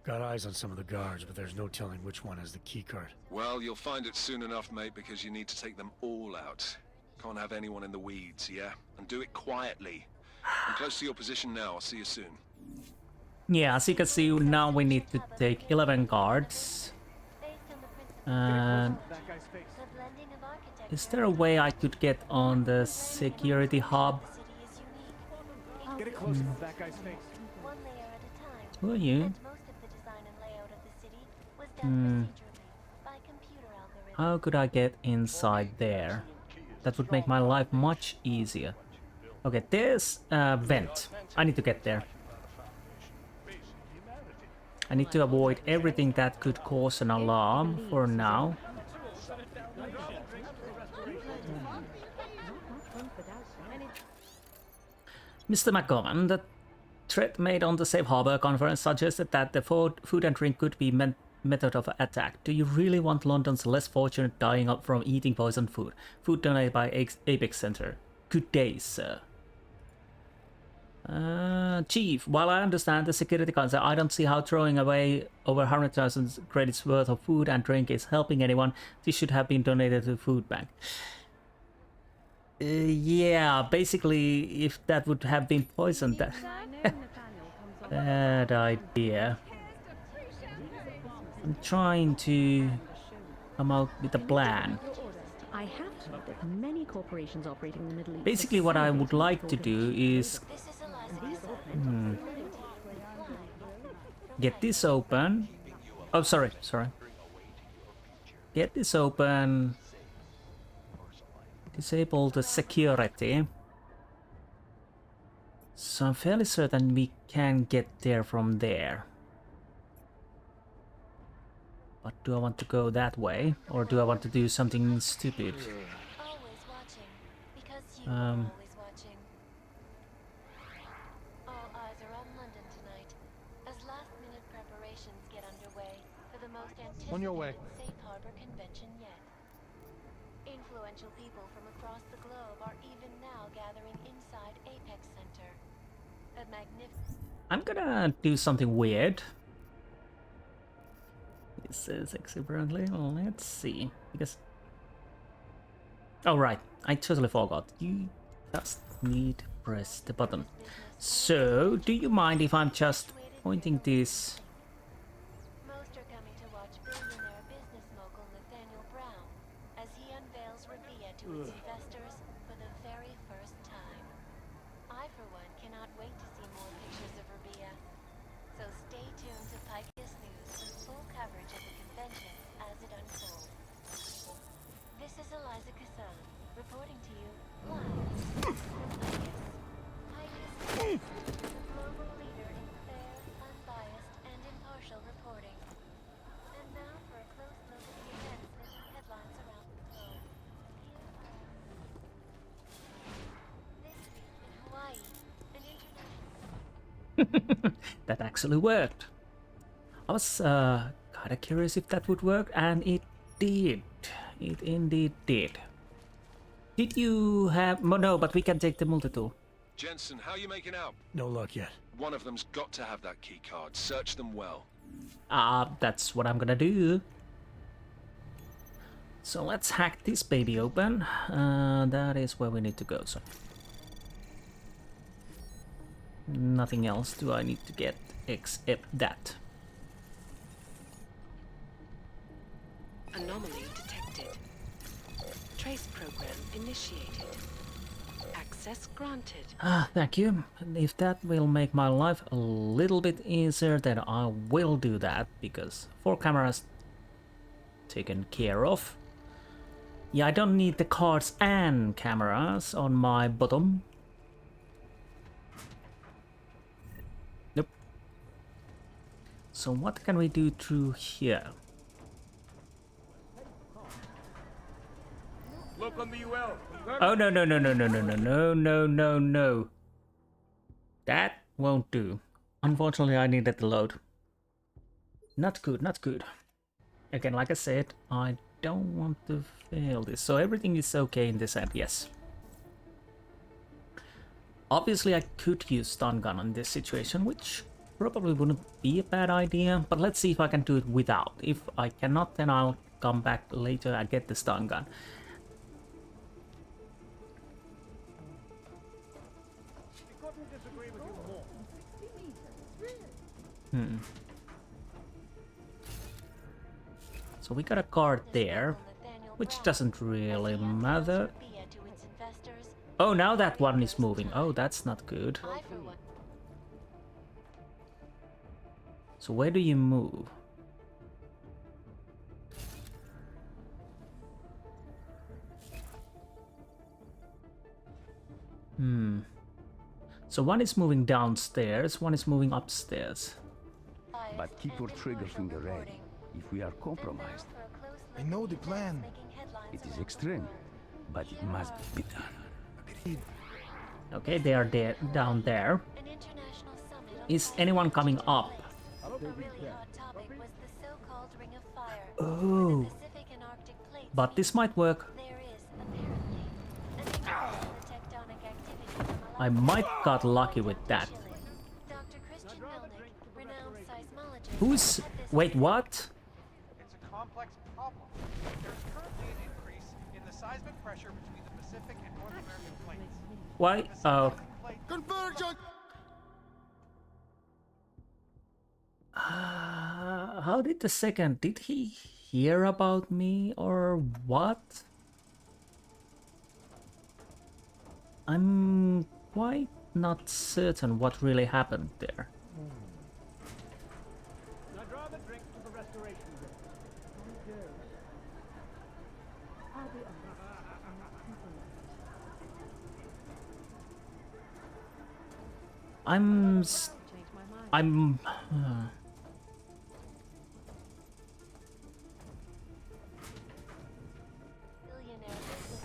Got eyes on some of the guards, but there's no telling which one has the keycard. Well, you'll find it soon enough, mate, because you need to take them all out. Can't have anyone in the weeds, yeah? And do it quietly. I'm close to your position now. I'll see you soon. Yeah, as you can see, now we need to take 11 guards. And is there a way I could get on the security hub? Get it close to that guy's face. Who are you? How could I get inside there? That would make my life much easier. Okay, there's a vent. I need to get there. I need to avoid everything that could cause an alarm for now. Mr. McGovern, the threat made on the Safe Harbor conference suggested that the food and drink could be method of attack. Do you really want London's less fortunate dying up from eating poisoned food? Food donated by Apex Center. Good day, sir. Chief, while I understand the security concern, I don't see how throwing away over 100,000 credits worth of food and drink is helping anyone. This should have been donated to the food bank. Yeah, basically, if that would have been poisoned, that bad idea. I'm trying to come out with a plan. I have heard that many corporations operating in the Middle East. Basically, what I would like to do is get this open. Oh, sorry. Get this open. Disable the security. So I'm fairly certain we can get there from there. But do I want to go that way? Or do I want to do something stupid? On your way. Safe Harbor convention yet. Influential people from across the globe are even now gathering inside Apex Center. A magnificent. I'm gonna do something weird. This is exuberantly. Let's see. Because. Oh, right. I totally forgot. You just need to press the button. So, do you mind if I'm just pointing this? Most are coming to watch billionaire business mogul Nathaniel Brown as he unveils Rabia to its investors for the very first time. I, for one, cannot wait to see more pictures of Rabia. So stay tuned to Picus News for full coverage of the convention as it unfolds. This is Eliza Kassan, reporting to you live from Picus. Picus, the global leader in fair, unbiased, and impartial reporting. And now for a close look at the events making headlines around the globe. This week in Hawaii, an international... That actually worked. I was kind of curious if that would work, and it did. It indeed did. Did you have... No, but we can take the multi-tool. Jensen, how are you making out? No luck yet. One of them's got to have that key card. Search them well. That's what I'm gonna do. So let's hack this baby open. That is where we need to go, so. Nothing else do I need to get except that. Anomaly detected. Trace program initiated. Access granted. Thank you. If that will make my life a little bit easier, then I will do that, because 4 cameras taken care of. Yeah, I don't need the cards and cameras on my bottom. Nope. So what can we do through here? Look on the UL. Oh, no, no, no, no, no, no, no, no, no, no, no. That won't do. Unfortunately, I needed the load. Not good, not good. Again, like I said, I don't want to fail this. So everything is okay in this end, yes. Obviously, I could use stun gun in this situation, which probably wouldn't be a bad idea. But let's see if I can do it without. If I cannot, then I'll come back later and get the stun gun. So we got a card there, which doesn't really matter. Oh, now that one is moving. Oh, that's not good. So where do you move? So one is moving downstairs, one is moving upstairs. But keep your trigger finger ready. If we are compromised, I know the plan. it is extreme, but it must be done. Okay, they are there, down there. Is anyone coming up? Oh, but this might work. I might got lucky with that. Who's... Wait, what? It's a complex problem. There's currently an increase in the seismic pressure between the Pacific and North American plates. Why? Oh. Conversion! How did the second... Did he hear about me or what? I'm quite not certain what really happened there. I'd rather drink to the restoration group. I'm...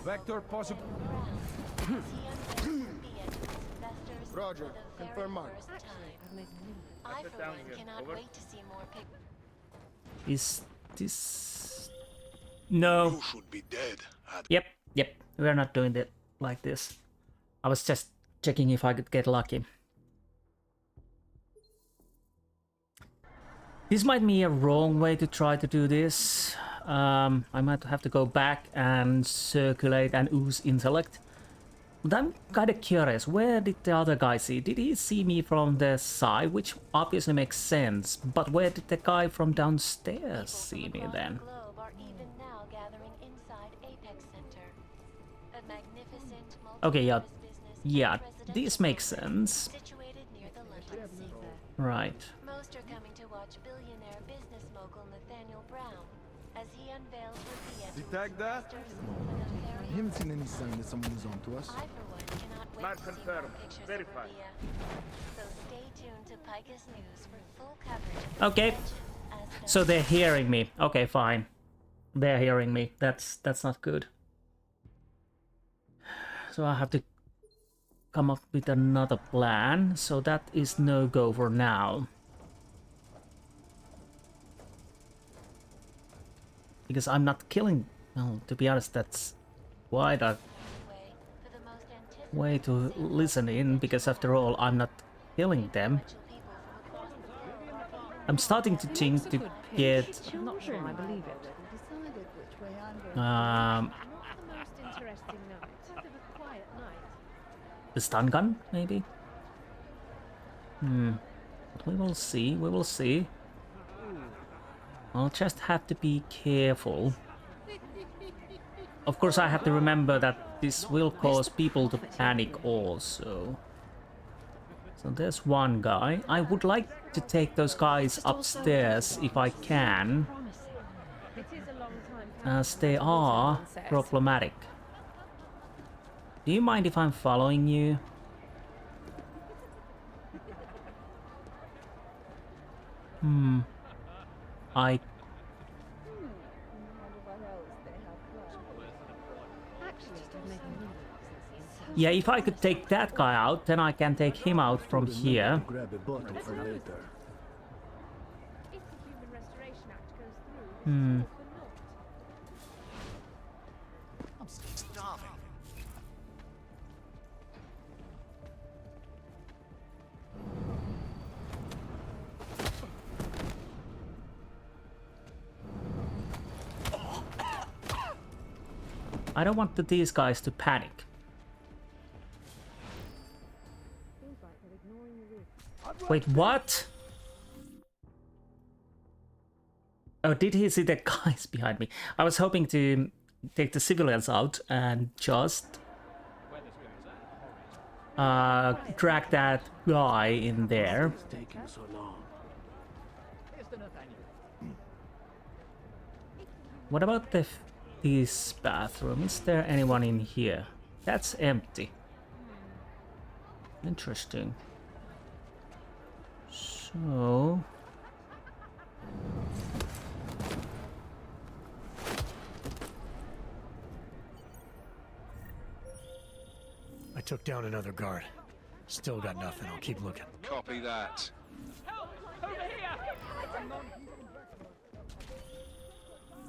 Vector possible. Roger. Confirm mark. I, for one, cannot wait to see more pictures. Is this... No. You should be dead, Adam. Yep. We're not doing it like this. I was just checking if I could get lucky. This might be a wrong way to try to do this. I might have to go back and circulate and ooze intellect. But I'm kind of curious, where did the other guy see? Did he see me from the side, which obviously makes sense, but where did the guy from downstairs see me then? Okay, yeah, this makes sense. Right. Most are coming to watch billionaire business mogul Nathaniel Brown as he unveils Detect that? I haven't seen any sign that someone is on to us. I, for one, cannot wait Not to confirmed. see more pictures Verified. of Rubia. So stay tuned to Picus News for full coverage of Okay. So they're hearing me. Okay, fine. They're hearing me. That's not good. So I have to come up with another plan. So that is no go for now. Because I'm not killing... Well, to be honest, that's quite a way to listen in, because after all, I'm not killing them. I'm starting to think to get... I'm not sure I believe it. The stun gun, maybe? But we will see, we will see. I'll just have to be careful. Of course, I have to remember that this will cause people to panic also. So there's one guy. I would like to take those guys upstairs if I can, as they are problematic. Do you mind if I'm following you? Yeah, if I could take that guy out, then I can take him out from here. I'm starving. I don't want these guys to panic. Wait, what? Oh, did he see the guys behind me? I was hoping to take the civilians out and just drag that guy in there. What about this bathroom? Is there anyone in here? That's empty. Interesting. So... I took down another guard. Still got nothing. I'll keep looking. Copy that.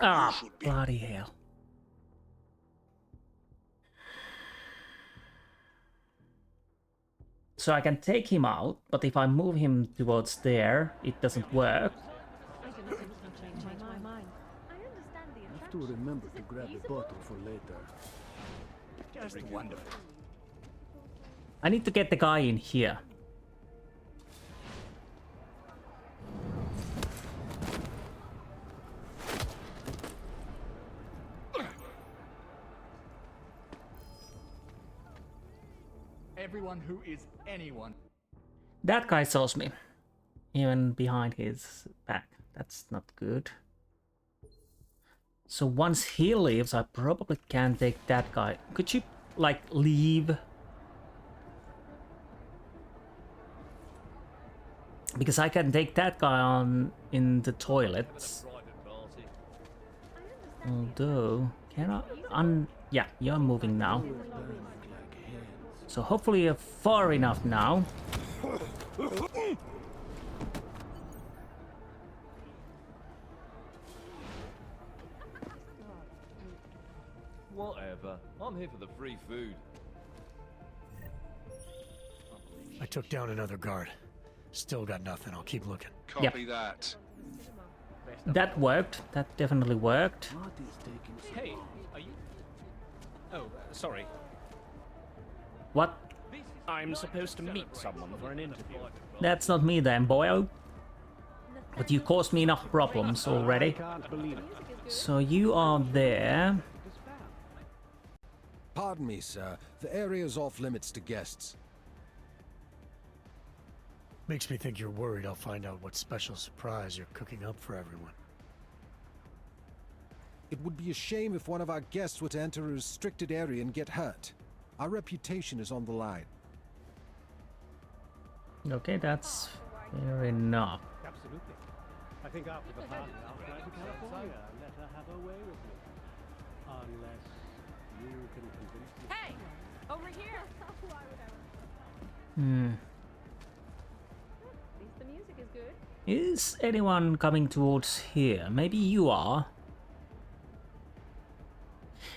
Ah, bloody hell. So I can take him out, but if I move him towards there, it doesn't work. I have to remember to grab a bottle for later. Just wonderful. I need to get the guy in here. Everyone who is anyone. That guy saws me. Even behind his back. That's not good. So once he leaves, I probably can take that guy. Could you, like, leave? Because I can take that guy on in the toilets. Although, can I? Yeah, you're moving now. So hopefully you're far enough now. Whatever. I'm here for the free food. I took down another guard. Still got nothing. I'll keep looking. Copy that. That worked. That definitely worked. Hey, are you... Oh, sorry. What? I'm supposed to meet someone for an interview. That's not me then, boyo. But you caused me enough problems already. So you are there. Pardon me, sir. The area's off limits to guests. Makes me think you're worried I'll find out what special surprise you're cooking up for everyone. It would be a shame if one of our guests were to enter a restricted area and get hurt. Our reputation is on the line. Okay, that's fair enough. Absolutely. I think after the party, I'll fly to California and let her have her way with me. Unless you can convince me. Hey! Over here! At least the music is good. Is anyone coming towards here? Maybe you are.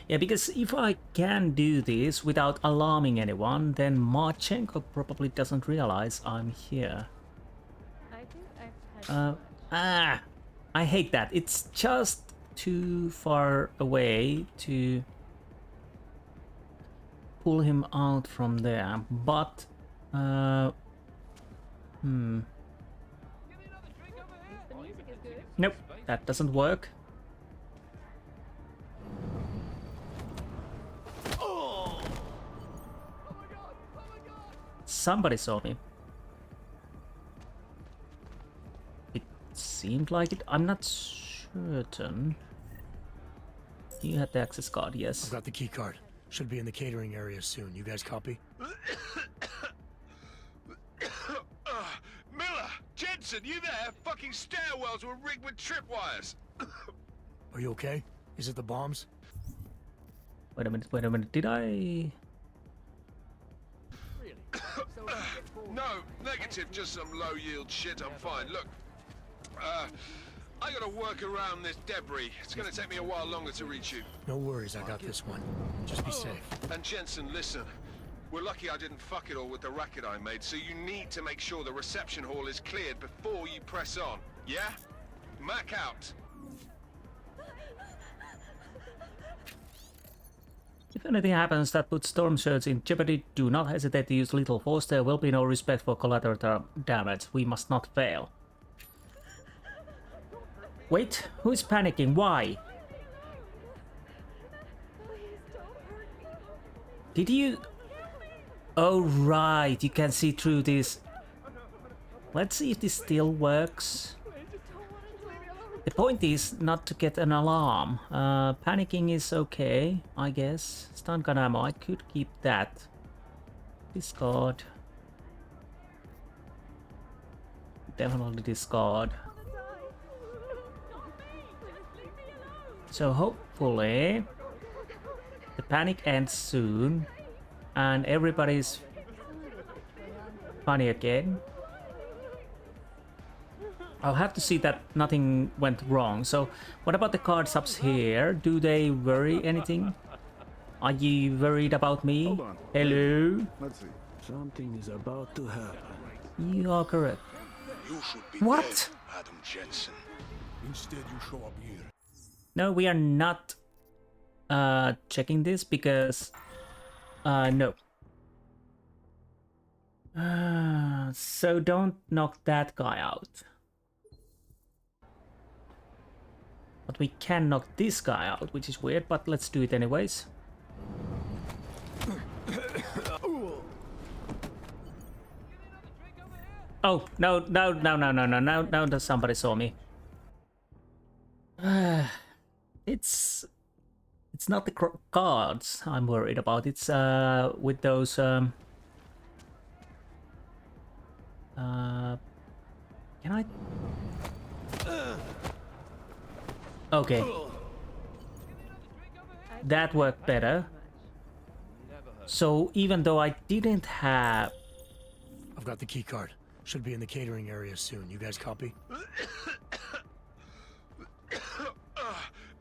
Yeah, because if I can do this without alarming anyone, then Marchenko probably doesn't realize I'm here. I think I've had... I hate that. It's just too far away to pull him out from there. But, The music is good. Nope. That doesn't work. Somebody saw me. It seemed like it. I'm not certain. You had the access card, yes. I've got the key card. Should be in the catering area soon. You guys copy? Miller! Jensen, you there? Fucking stairwells were rigged with tripwires! Are you okay? Is it the bombs? Wait a minute, did I... No, negative, just some low-yield shit, I'm fine. Look, I gotta work around this debris. It's gonna take me a while longer to reach you. No worries, I got this one. Just be safe. And Jensen, listen. We're lucky I didn't fuck it all with the racket I made, so you need to make sure the reception hall is cleared before you press on. Yeah? Mac out. If anything happens that puts storm surge in jeopardy, do not hesitate to use lethal force. There will be no respect for collateral damage. We must not fail. Wait, who is panicking? Why? Did you... Oh right, you can see through this. Let's see if this still works. The point is not to get an alarm. Panicking is okay, I guess. Stun gun ammo, I could keep that. Discard. Definitely discard. So hopefully the panic ends soon and everybody's funny again. I'll have to see that nothing went wrong. So what about the card subs here? Do they worry anything? Are you worried about me? Hello? Let's see. Something is about to happen. You are correct. You should be What? dead, Adam Jensen. Instead, you show up here. No, we are not checking this because no. So don't knock that guy out. But we can knock this guy out, which is weird, but let's do it anyways. Oh, no, somebody saw me. It's not the cards I'm worried about. It's with those can I? Okay. That worked better. So even though I didn't have... I've got the key card. Should be in the catering area soon. You guys copy?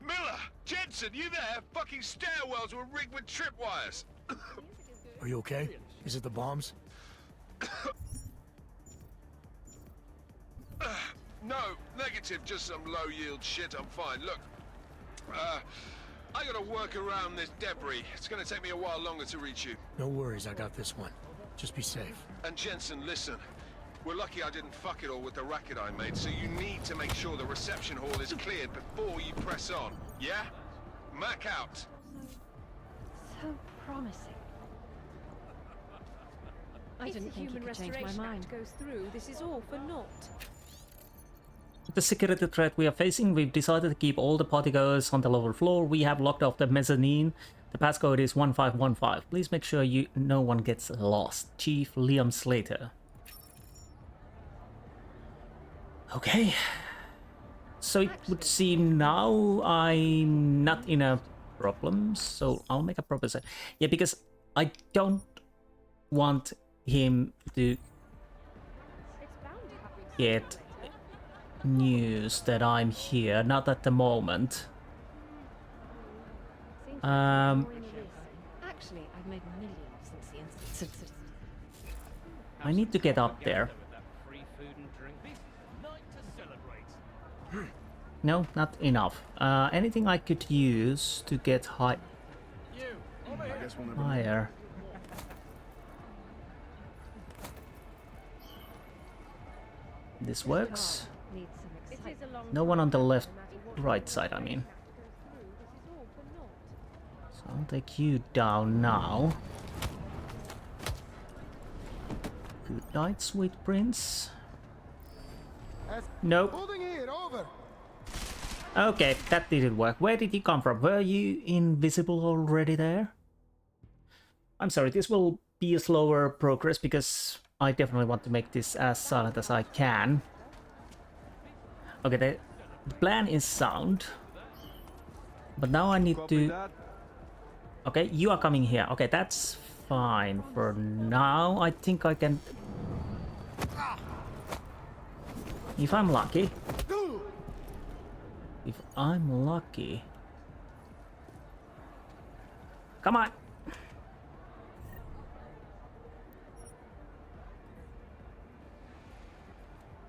Miller! Jensen, you there? Fucking stairwells were rigged with tripwires! Are you okay? Is it the bombs? No, negative, just some low-yield shit, I'm fine. Look, I gotta work around this debris. It's gonna take me a while longer to reach you. No worries, I got this one. Just be safe. And Jensen, listen. We're lucky I didn't fuck it all with the racket I made, so you need to make sure the reception hall is cleared before you press on. Yeah? Mac out. So promising. I didn't think you could change my mind. Goes through, this is all for naught. With the security threat we are facing, we've decided to keep all the partygoers on the lower floor. We have locked off the mezzanine. The passcode is 1515. Please make sure no one gets lost. Chief Liam Slater. Okay. So it would seem now I'm not in a problem, so I'll make a proposal. Yeah, because I don't want him to get news that I'm here, not at the moment. Actually, I've made millions since the incident. I need to get up there. No, not enough. Anything I could use to get higher. This works. No one on the left, right side, I mean. So I'll take you down now. Good night, sweet prince. Nope. Okay, that didn't work. Where did you come from? Were you invisible already there? I'm sorry, this will be a slower progress because I definitely want to make this as silent as I can. Okay, the plan is sound. But now I need to... Okay, you are coming here. Okay, that's fine for now. I think I can... If I'm lucky... If I'm lucky... Come on!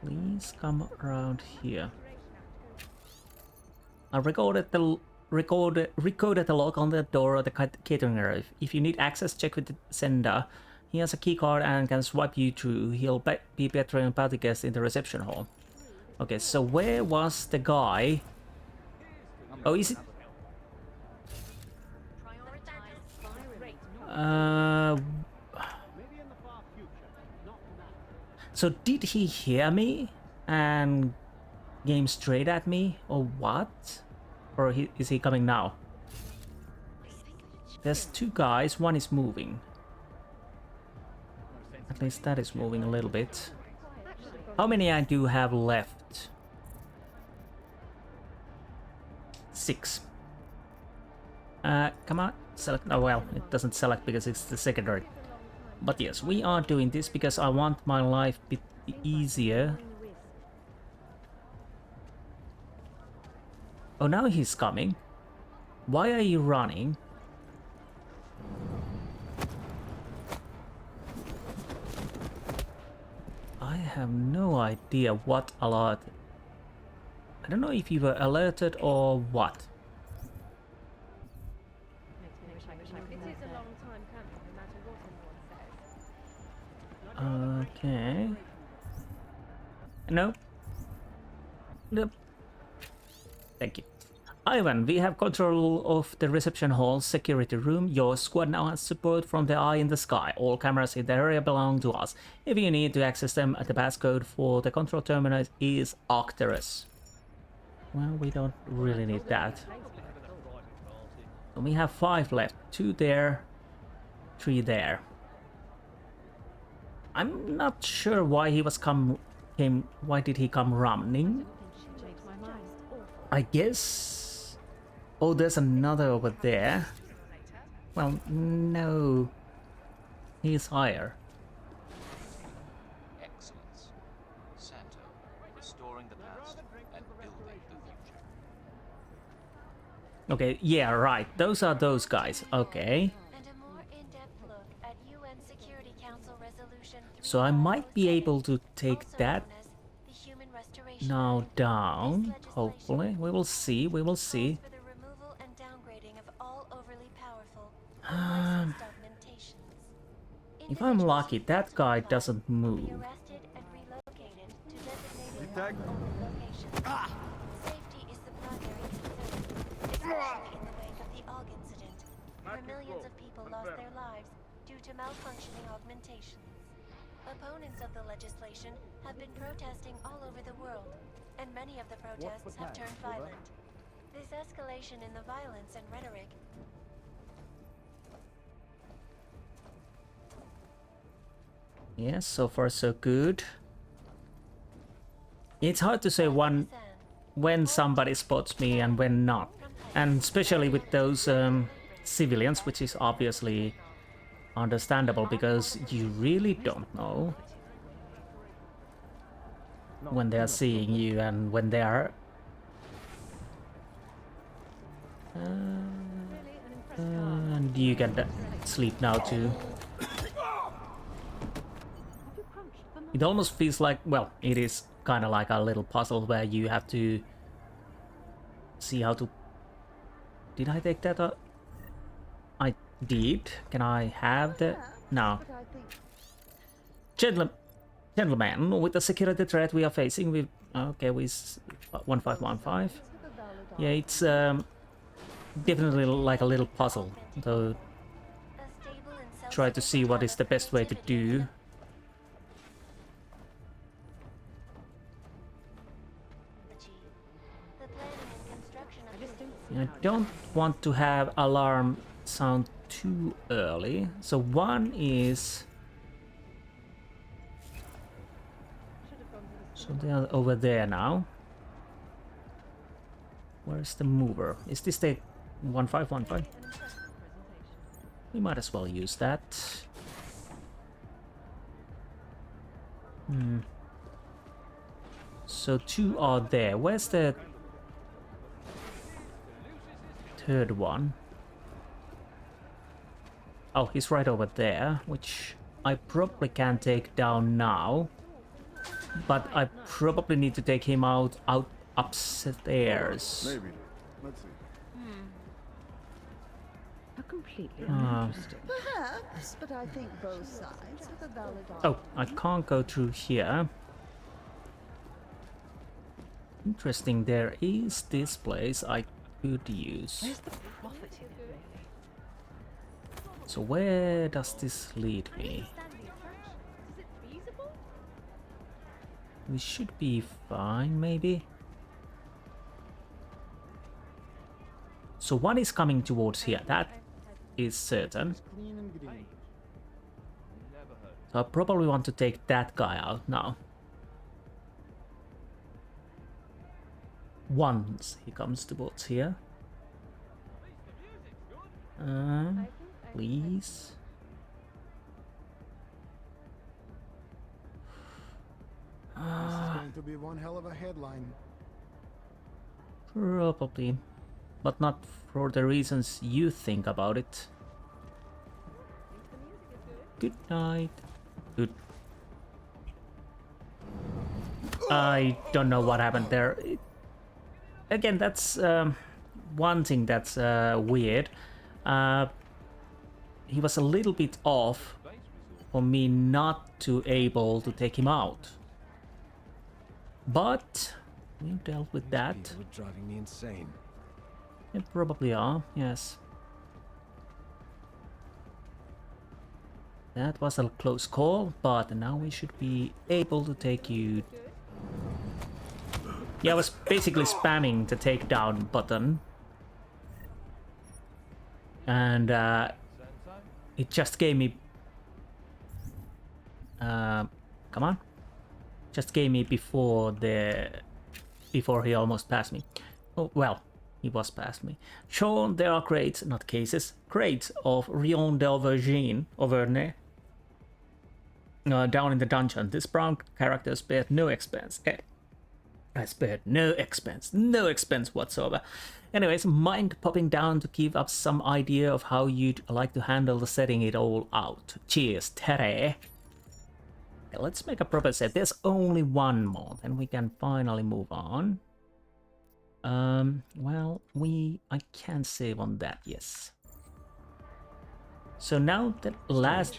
Please come around here. I recorded the lock on the door of the catering area. If you need access, check with the sender. He has a key card and can swipe you through. He'll be better than party guest in the reception hall. Okay, so where was the guy? Oh, is it? So did he hear me and game straight at me, or what? Or is he coming now? There's two guys, one is moving. At least that is moving a little bit. How many I do have left? 6. Come on, select. Oh well, it doesn't select because it's the secondary. But yes, we are doing this because I want my life a bit easier. Oh, now he's coming. Why are you running? I have no idea what alert. I don't know if you were alerted or what. Okay. No. Nope. Thank you. Ivan, we have control of the reception hall security room. Your squad now has support from the eye in the sky. All cameras in the area belong to us. If you need to access them, the passcode for the control terminal is Arcturus. Well, we don't really need that. So we have 5 left. 2 there, 3 there. I'm not sure why he was why did he come running? I guess... Oh, there's another over there. Well, no. He's higher. Excellence. Santo, restoring the past and building the future. Okay, yeah, right. Those are those guys. Okay. So I might be able to take that now down. Hopefully, we will see. We will see. If I'm lucky, that guy doesn't move. Safety is the primary concern, especially in the wake of the Aug Incident, where millions of people lost their lives due to malfunctioning augmentations. Opponents of the legislation have been protesting all over the world, and many of the protests have turned violent. This escalation in the violence and rhetoric... Yes, so far so good. It's hard to say when somebody spots me and when not. And especially with those civilians, which is obviously understandable because you really don't know when they are seeing you and when they are... and you get that sleep now too. It almost feels like, well, it is kind of like a little puzzle where you have to see how to... Did I take that up? I did. Can I have the... No. Gentlemen, with the security threat we are facing, we 1515. Yeah, it's definitely like a little puzzle. So try to see what is the best way to do. I don't want to have alarm sound too early. So one is... So they are over there now. Where's the mover? Is this the 1515? We might as well use that. So two are there. Where's the third one? Oh, he's right over there, which I probably can take down now. But I probably need to take him out upstairs. Maybe. Let's see. Completely uninteresting. Perhaps, but I think both sides have a valid Oh, I can't go through here. Interesting, there is this place I could use. Where's the profit in it, really? So where does this lead me? We should be fine, maybe. So one is coming towards here, that is certain. So I probably want to take that guy out now. Once he comes towards here. Please. This is going to be one hell of a headline. Probably. But not for the reasons you think about it. Good night. Good. I don't know what happened there. Again, that's one thing that's weird. He was a little bit off for me not to able to take him out. But we dealt with that. People are driving me insane. They probably are, yes. That was a close call, but now we should be able to take you. Yeah, I was basically spamming the takedown button. And it just gave me... come on. Just gave me before he almost passed me. Oh, well, he was past me. Sean, there are crates, not cases, crates of Rion d'Auvergne, down in the dungeon. This brown character spared no expense. I spared no expense whatsoever. Anyways, mind popping down to give up some idea of how you'd like to handle the setting it all out. Cheers, Tere. Okay, let's make a proper set. There's only one more, then we can finally move on. Well, I can save on that, yes. So now the last...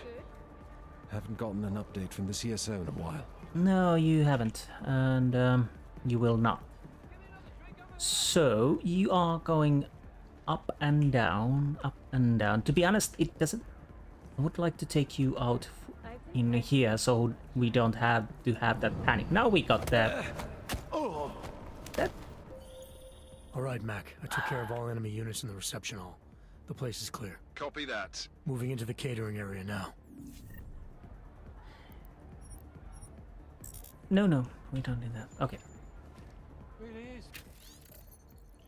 Haven't gotten an update from the CSO in a while. No, you haven't, and you will not. So you are going up and down, up and down. To be honest, it doesn't... I would like to take you out in here so we don't have to have that panic. Now we got that. That... Alright, Mac. I took care of all enemy units in the reception hall. The place is clear. Copy that. Moving into the catering area now. No, we don't need that. Okay.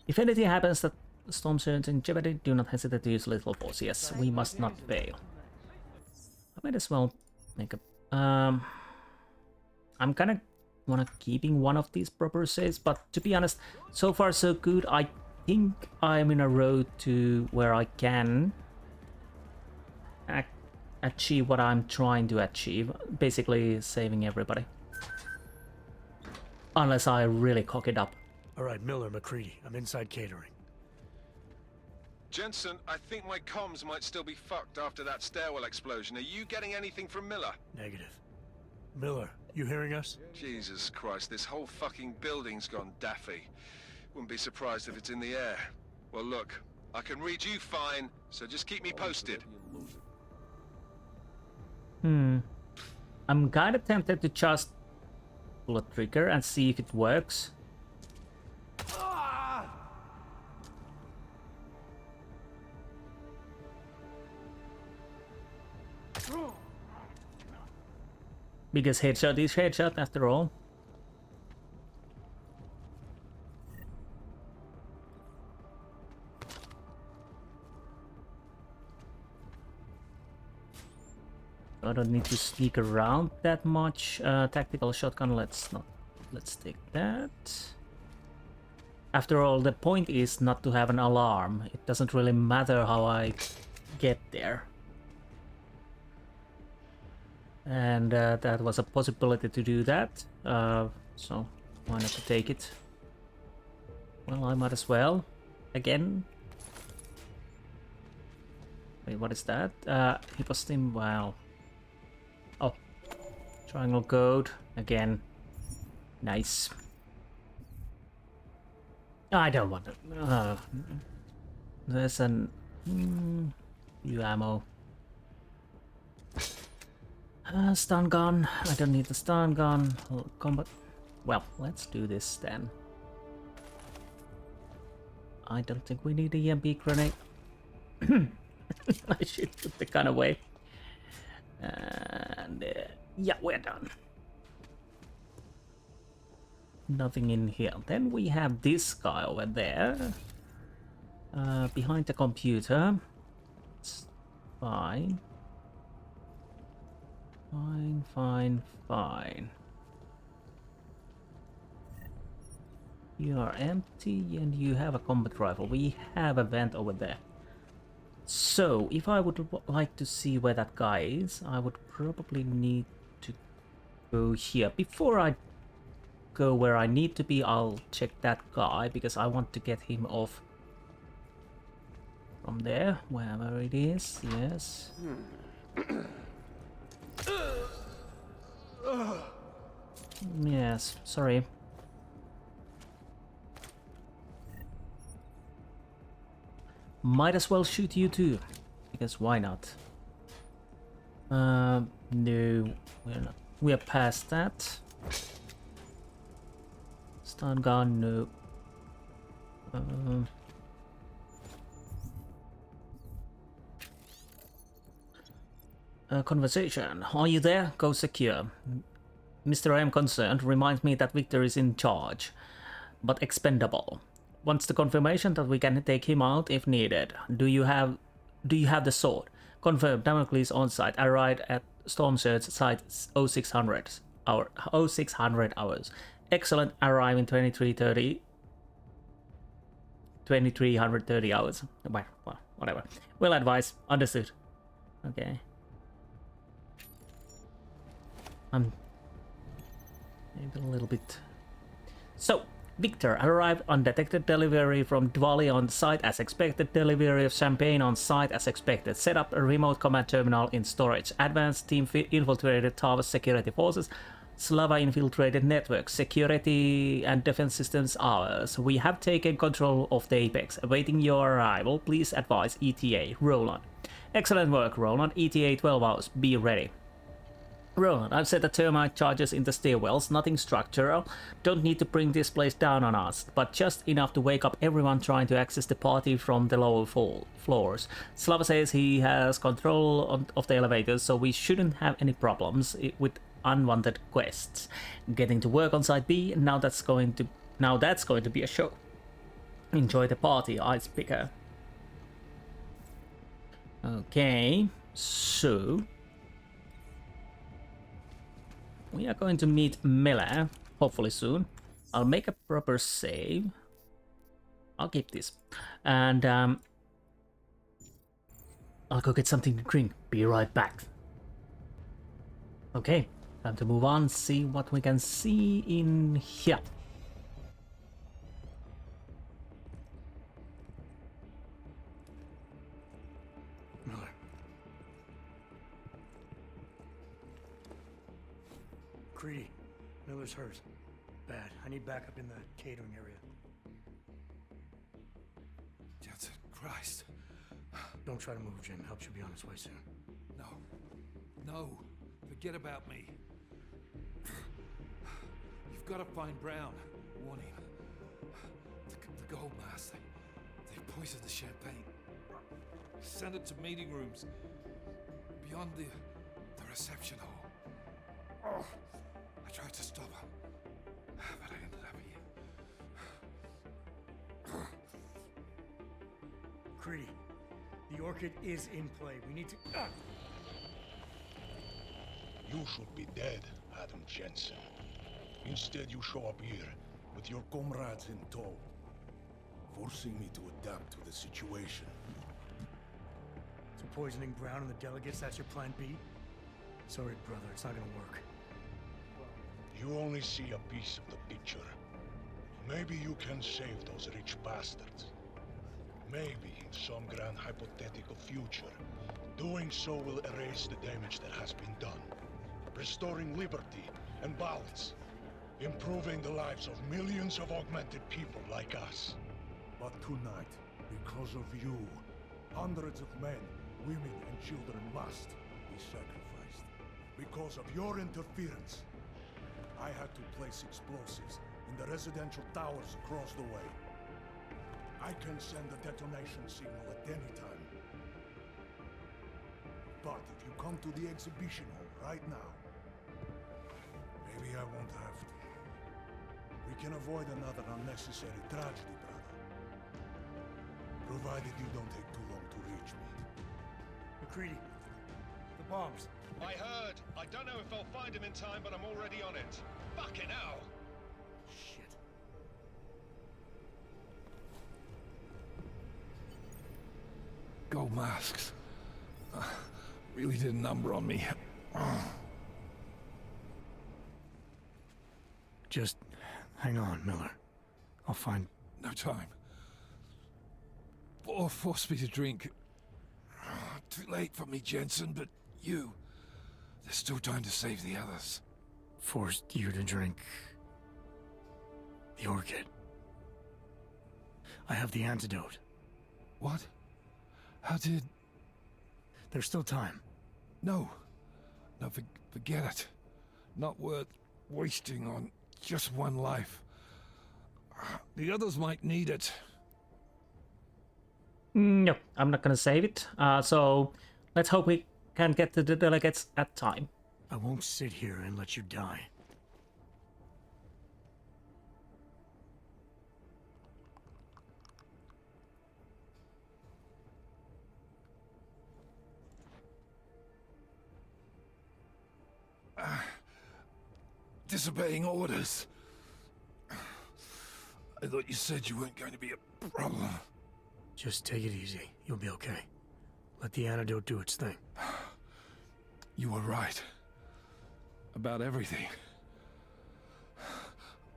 If anything happens that Storm Surge in jeopardy, do not hesitate to use lethal force. Yes, we must not fail. I might as well make a... I'm kinda wanna keeping one of these proper saves, but to be honest, so far so good. I think I'm in a road to where I can achieve what I'm trying to achieve. Basically saving everybody. Unless I really cock it up. Alright, Miller, McCready. I'm inside catering. Jensen, I think my comms might still be fucked after that stairwell explosion. Are you getting anything from Miller? Negative. Miller, you hearing us? Jesus Christ, this whole fucking building's gone daffy. Wouldn't be surprised if it's in the air. Well, look, I can read you fine, so just keep me posted. I'm kind of tempted to just pull a trigger and see if it works. Because headshot is headshot after all. I don't need to sneak around that much. Tactical shotgun, let's take that. After all, the point is not to have an alarm. It doesn't really matter how I get there. And that was a possibility to do that. So why not to take it? Well, I might as well. Again. Wait, what is that? Hypostim, wow. Oh, triangle code again. Nice. I don't want it. There's an new ammo. Stun gun. I don't need the stun gun. Combat. Well, let's do this then. I don't think we need a EMP grenade. I should put the gun away. And yeah, we're done. Nothing in here. Then we have this guy over there. Behind the computer. It's fine. Fine. You are empty and you have a combat rifle. We have a vent over there. So, if I would like to see where that guy is, I would probably need to go here. Before I go where I need to be, I'll check that guy, because I want to get him off from there, wherever it is. Yes. Yes, sorry. Might as well shoot you too, because why not? No, we're not. We are past that. Stun gun, no. Conversation. Are you there? Go secure. Mr. I am concerned. Reminds me that Victor is in charge, but expendable. Wants the confirmation that we can take him out if needed. Do you have the sword? Confirmed. Damocles on site. Arrived at Storm Surge site 0600 hours. Excellent. Arrive in 2330 hours. Well, whatever. Well advised. Understood. Okay. I'm maybe a little bit. So, Victor arrived. Undetected delivery from Dwali on site as expected. Delivery of champagne on site as expected. Set up a remote command terminal in storage. Advanced team infiltrated Tava's security forces. Slava infiltrated network. Security and defense systems ours. We have taken control of the Apex. Awaiting your arrival. Please advise ETA. Roland. Excellent work, Roland. ETA 12 hours. Be ready. Roland, I've set the termite charges in the stairwells, nothing structural. Don't need to bring this place down on us, but just enough to wake up everyone trying to access the party from the lower floors. Slava says he has control of the elevators, so we shouldn't have any problems with unwanted quests. Getting to work on Site B, now that's going to be a show. Enjoy the party, Ice Picker. Okay, so we are going to meet Mela, hopefully soon. I'll make a proper save. I'll keep this. And I'll go get something to drink. Be right back. Okay, time to move on, see what we can see in here. McCready, Miller's hurt. Bad. I need backup in the catering area. Jensen, Christ. Don't try to move, Jim. Help should be on its way soon. No. No. Forget about me. You've got to find Brown. Warn him. The gold mask. They poisoned the champagne. Send it to meeting rooms. Beyond the reception hall. Oh, I tried to stop him. But I ended up here. Creedy, the Orchid is in play. We need to... You should be dead, Adam Jensen. Instead, you show up here with your comrades in tow, forcing me to adapt to the situation. So poisoning Brown and the delegates, that's your plan B? Sorry, brother, it's not gonna work. You only see a piece of the picture. Maybe you can save those rich bastards. Maybe in some grand hypothetical future, doing so will erase the damage that has been done, restoring liberty and balance, improving the lives of millions of augmented people like us. But tonight, because of you, hundreds of men, women, and children must be sacrificed. Because of your interference, I had to place explosives in the residential towers across the way. I can send a detonation signal at any time. But if you come to the exhibition hall right now, maybe I won't have to. We can avoid another unnecessary tragedy, brother. Provided you don't take too long to reach me. McCready, the bombs. I heard. I don't know if I'll find him in time, but I'm already on it. Fucking hell! Shit. Gold masks. Really did a number on me. Just hang on, Miller. I'll find... No time. Force me to drink. Too late for me, Jensen, but you... There's still time to save the others. Forced you to drink... the Orchid. I have the antidote. What? How did... There's still time. No. No, forget it. Not worth wasting on just one life. The others might need it. No, I'm not gonna save it. So let's hope we can get to the delegates at time. I won't sit here and let you die. Disobeying orders. I thought you said you weren't going to be a problem. Just take it easy. You'll be okay. Let the antidote do its thing. You were right. About everything.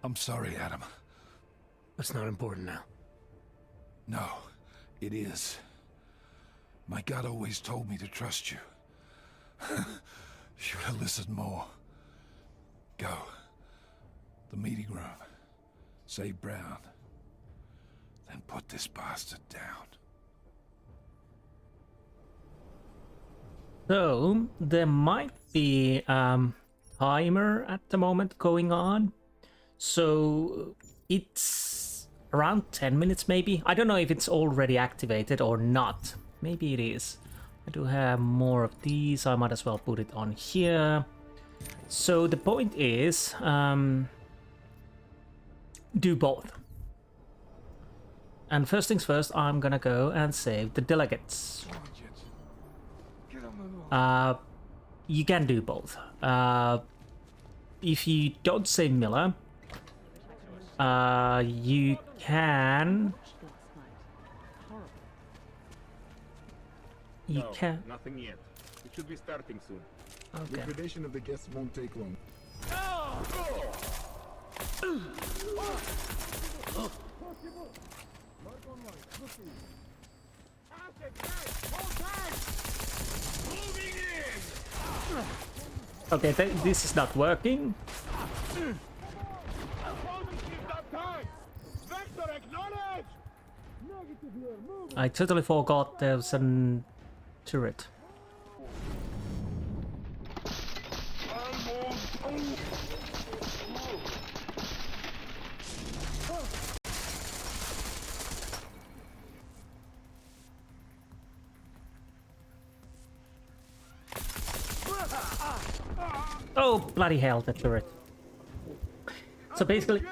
I'm sorry, Adam. That's not important now. No, it is. My God always told me to trust you. Should have listened more. Go. The meeting room. Save Brown. Then put this bastard down. So, there might be timer at the moment going on. So, it's around 10 minutes maybe. I don't know if it's already activated or not. Maybe it is. I do have more of these. I might as well put it on here. So, the point is, do both. And first things first, I'm gonna go and save the delegates. You can do both. If you don't save Miller, you can... No, nothing yet. It should be starting soon. Okay. Liquidation of the guests won't take long. Okay, this is not working. I totally forgot there was a turret. Oh, bloody hell, the turret. So basically...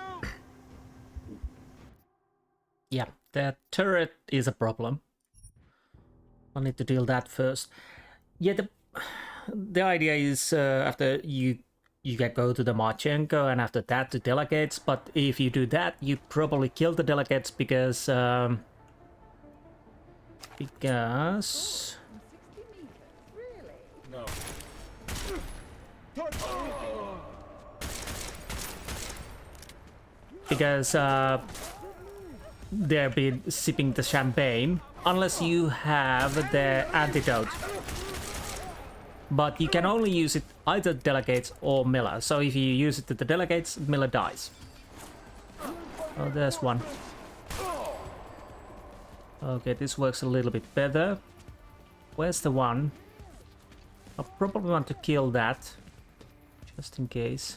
yeah, the turret is a problem. I need to deal that first. Yeah, the idea is after you can go to the Marchenko and after that to delegates, but if you do that, you probably kill the delegates because... No. Because they've been sipping the champagne, unless you have the antidote. But you can only use it either delegates or Miller. So if you use it to the delegates, Miller dies. Oh, there's one. Okay, this works a little bit better. Where's the one? I probably want to kill that, just in case.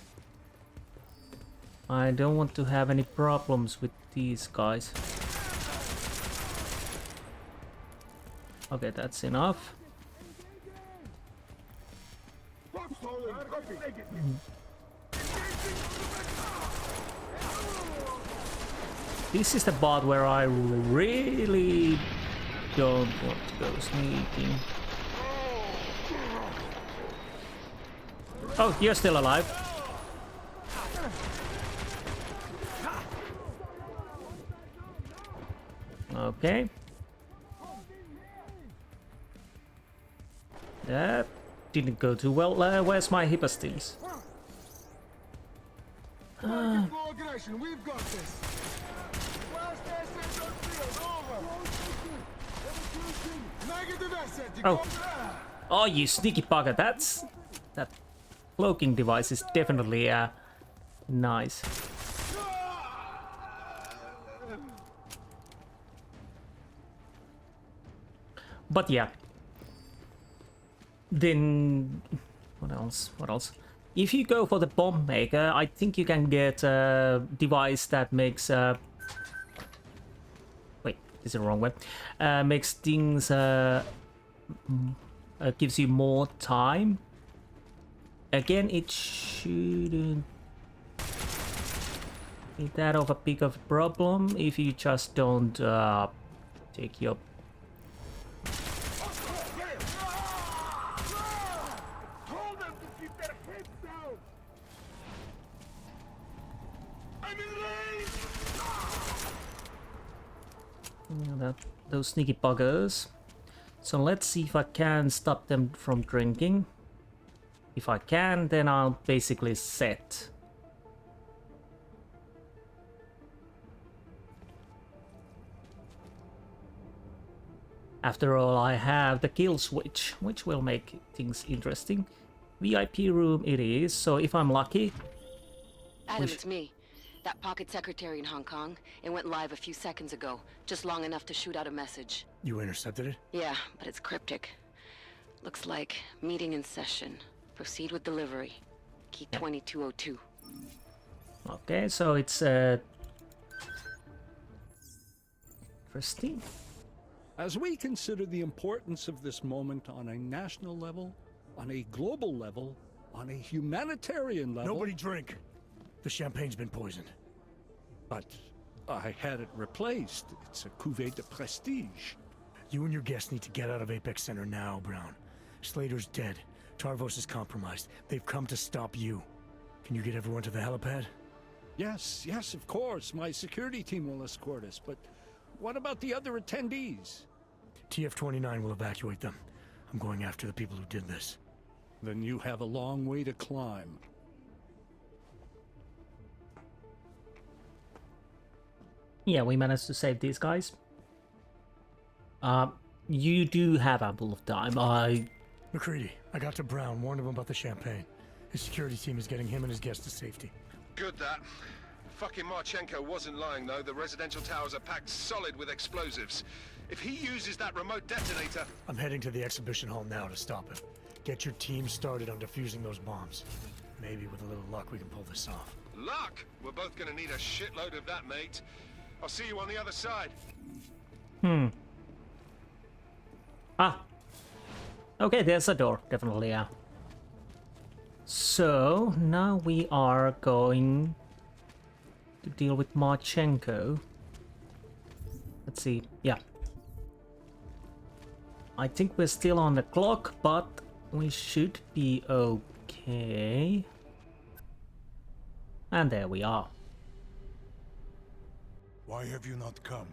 I don't want to have any problems with these guys. Okay, that's enough. This is the part where I really don't want to go sneaking. Oh, you're still alive. Okay. That didn't go too well. Where's my hypostills? We've got this. Oh. Oh, you sneaky bugger. That cloaking device is definitely nice. But yeah. Then what else? What else? If you go for the bomb maker, I think you can get a device that makes wait, this is the wrong way. Makes things gives you more time. Again, it shouldn't be that of a big of a problem if you just don't take your... those sneaky buggers. So let's see if I can stop them from drinking. If I can, then I'll basically set. After all, I have the kill switch, which will make things interesting. VIP room it is, so if I'm lucky... Adam, it's me. That pocket secretary in Hong Kong. It went live a few seconds ago, just long enough to shoot out a message. You intercepted it? Yeah, but it's cryptic. Looks like meeting in session. Proceed with delivery. Key 2202. Okay, so it's interesting. As we consider the importance of this moment on a national level, on a global level, on a humanitarian level... Nobody drink! The champagne's been poisoned. But I had it replaced. It's a cuvée de prestige. You and your guests need to get out of Apex Center now, Brown. Slater's dead. Tarvos is compromised. They've come to stop you. Can you get everyone to the helipad? Yes, of course. My security team will escort us, but what about the other attendees? TF-29 will evacuate them. I'm going after the people who did this. Then you have a long way to climb. Yeah, we managed to save these guys. You do have ample of time. McCready, I got to Brown, warned him about the champagne. His security team is getting him and his guests to safety. Good that. Fucking Marchenko wasn't lying though. The residential towers are packed solid with explosives. If he uses that remote detonator... I'm heading to the exhibition hall now to stop him. Get your team started on defusing those bombs. Maybe with a little luck we can pull this off. Luck? We're both gonna need a shitload of that, mate. I'll see you on the other side. Ah. Okay, there's a door. Definitely, yeah. So, now we are going to deal with Marchenko. Let's see. Yeah. I think we're still on the clock, but we should be okay. And there we are. Why have you not come?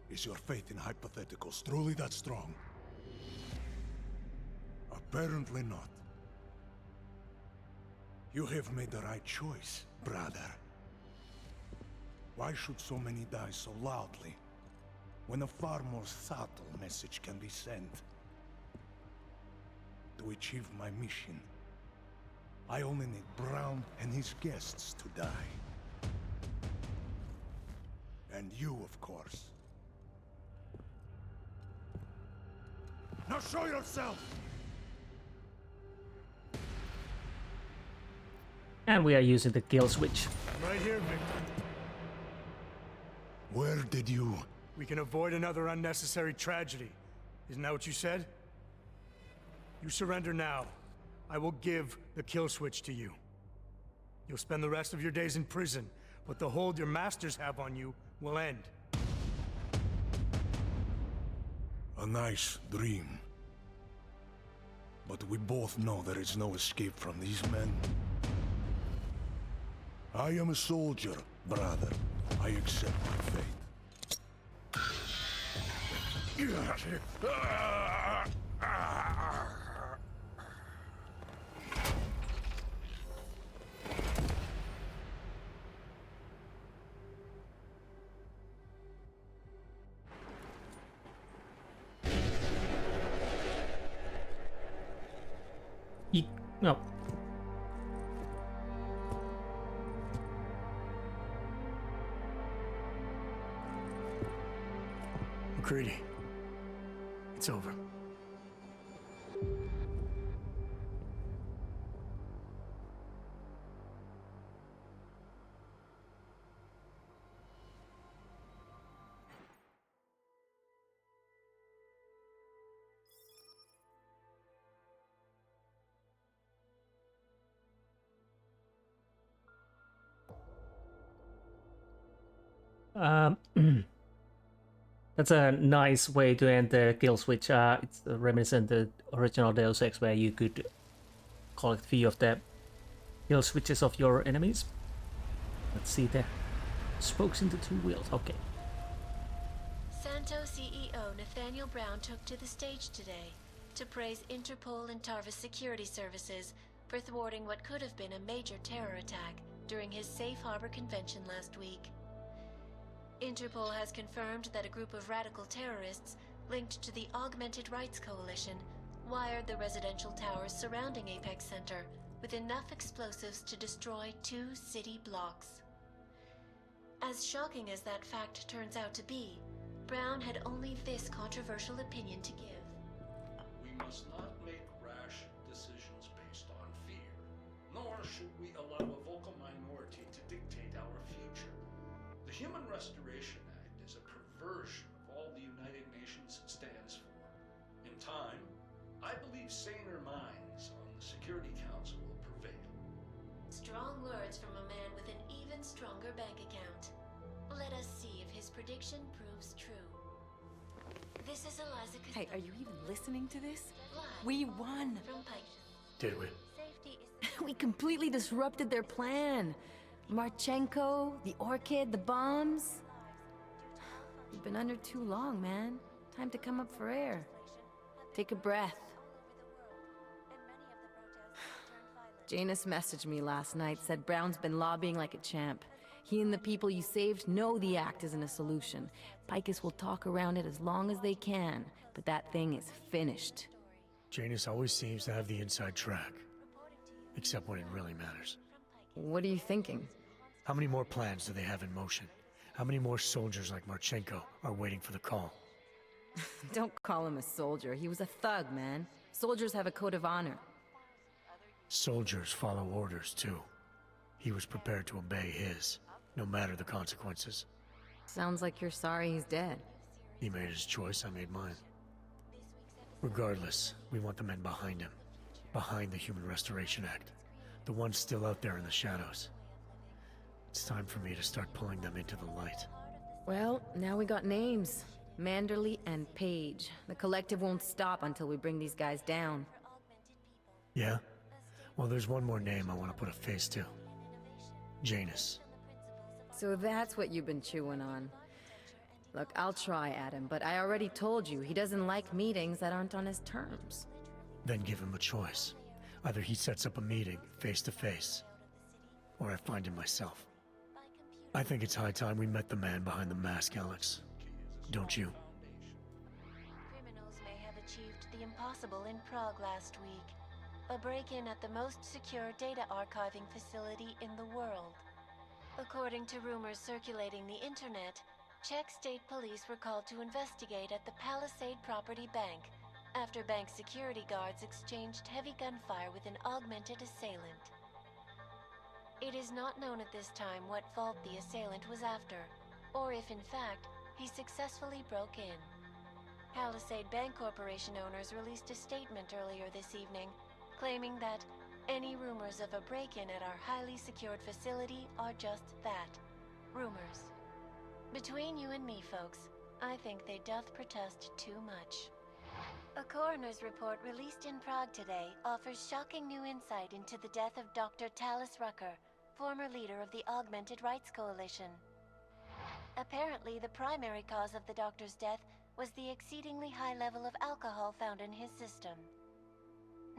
Is your faith in hypotheticals truly that strong? Apparently not. You have made the right choice, brother. Why should so many die so loudly, when a far more subtle message can be sent? To achieve my mission, I only need Brown and his guests to die. And you, of course. Now show yourself! And we are using the kill switch. Right here, Victor. Where did you... We can avoid another unnecessary tragedy. Isn't that what you said? You surrender now. I will give the kill switch to you. You'll spend the rest of your days in prison, but the hold your masters have on you will end. A nice dream. But we both know there is no escape from these men. I am a soldier, brother. I accept my fate. No. McCready, it's over. That's a nice way to end the kill switch. It's reminiscent of the original Deus Ex, where you could collect a few of the kill switches of your enemies. Let's see the spokes into two wheels. Okay. Santo CEO Nathaniel Brown took to the stage today to praise Interpol and Tarvis security services for thwarting what could have been a major terror attack during his Safe Harbor convention last week. Interpol has confirmed that a group of radical terrorists linked to the Augmented Rights Coalition wired the residential towers surrounding Apex Center with enough explosives to destroy 2 city blocks. As shocking as that fact turns out to be, Brown had only this controversial opinion to give. We must not make rash decisions based on fear, nor should we allow a vocal minority to dictate our future. The Human Restoration Act is a perversion of all the United Nations stands for. In time, I believe saner minds on the Security Council will prevail. Strong words from a man with an even stronger bank account. Let us see if his prediction proves true. This is Eliza. Hey, are you even listening to this? We won. Did we? We completely disrupted their plan. Marchenko, the Orchid, the bombs. You've been under too long, man. Time to come up for air. Take a breath. Janus messaged me last night, said Brown's been lobbying like a champ. He and the people you saved know the act isn't a solution. Picus will talk around it as long as they can, but that thing is finished. Janus always seems to have the inside track. Except when it really matters. What are you thinking? How many more plans do they have in motion? How many more soldiers like Marchenko are waiting for the call? Don't call him a soldier. He was a thug, man. Soldiers have a code of honor. Soldiers follow orders, too. He was prepared to obey his, no matter the consequences. Sounds like you're sorry he's dead. He made his choice, I made mine. Regardless, we want the men behind him. Behind the Human Restoration Act. The ones still out there in the shadows. It's time for me to start pulling them into the light. Well, now we got names. Manderley and Page. The collective won't stop until we bring these guys down. Yeah? Well, there's one more name I want to put a face to. Janus. So that's what you've been chewing on. Look, I'll try, Adam, but I already told you, he doesn't like meetings that aren't on his terms. Then give him a choice. Either he sets up a meeting, face to face, or I find him myself. I think it's high time we met the man behind the mask, Alex. Don't you? Criminals may have achieved the impossible in Prague last week. A break-in at the most secure data archiving facility in the world. According to rumors circulating the internet, Czech state police were called to investigate at the Palisade Property Bank after bank security guards exchanged heavy gunfire with an augmented assailant. It is not known at this time what fault the assailant was after, or if in fact he successfully broke in. Palisade Bank Corporation owners released a statement earlier this evening, claiming that any rumors of a break-in at our highly secured facility are just that, rumors. Between you and me, folks, I think they doth protest too much. A coroner's report released in Prague today offers shocking new insight into the death of Dr. Talis Rucker, former leader of the Augmented Rights Coalition. Apparently, the primary cause of the doctor's death was the exceedingly high level of alcohol found in his system.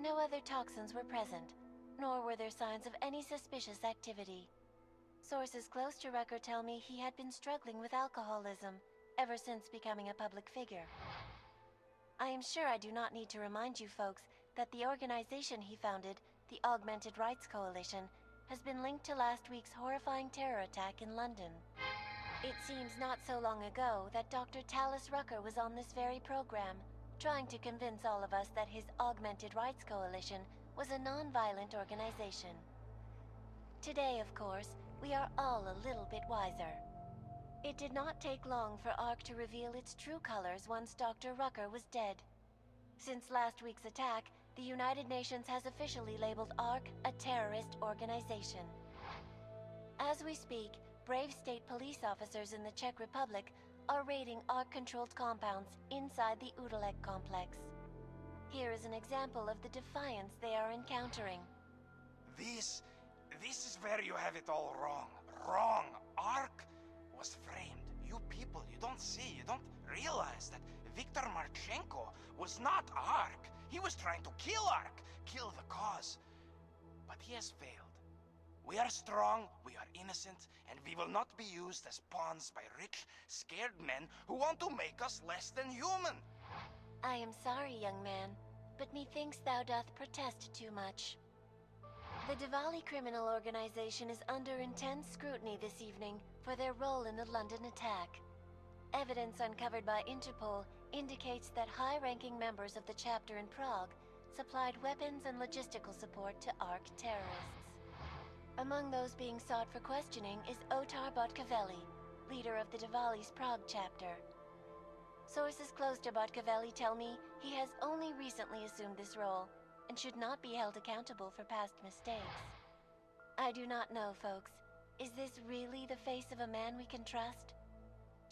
No other toxins were present, nor were there signs of any suspicious activity. Sources close to Rucker tell me he had been struggling with alcoholism ever since becoming a public figure. I am sure I do not need to remind you folks that the organization he founded, the Augmented Rights Coalition, has been linked to last week's horrifying terror attack in London. It seems not so long ago that Dr. Talis Rucker was on this very program, trying to convince all of us that his Augmented Rights Coalition was a non-violent organization. Today, of course, we are all a little bit wiser. It did not take long for ARC to reveal its true colors once Dr. Rucker was dead. Since last week's attack, the United Nations has officially labeled ARC a terrorist organization. As we speak, brave state police officers in the Czech Republic are raiding ARC-controlled compounds inside the Udalek complex. Here is an example of the defiance they are encountering. This is where you have it all wrong. Wrong. ARC was framed. You people, you don't see, you don't realize that Viktor Marchenko was not ARC. He was trying to kill ARC, kill the cause. But he has failed. We are strong, we are innocent, and we will not be used as pawns by rich, scared men who want to make us less than human. I am sorry, young man, but methinks thou doth protest too much. The Diwali criminal organization is under intense scrutiny this evening for their role in the London attack. Evidence uncovered by Interpol indicates that high-ranking members of the chapter in Prague supplied weapons and logistical support to ARC terrorists. Among those being sought for questioning is Otar Botkavelli, leader of the Diwali's Prague chapter. Sources close to Botkavelli tell me he has only recently assumed this role and should not be held accountable for past mistakes. I do not know, folks. Is this really the face of a man we can trust?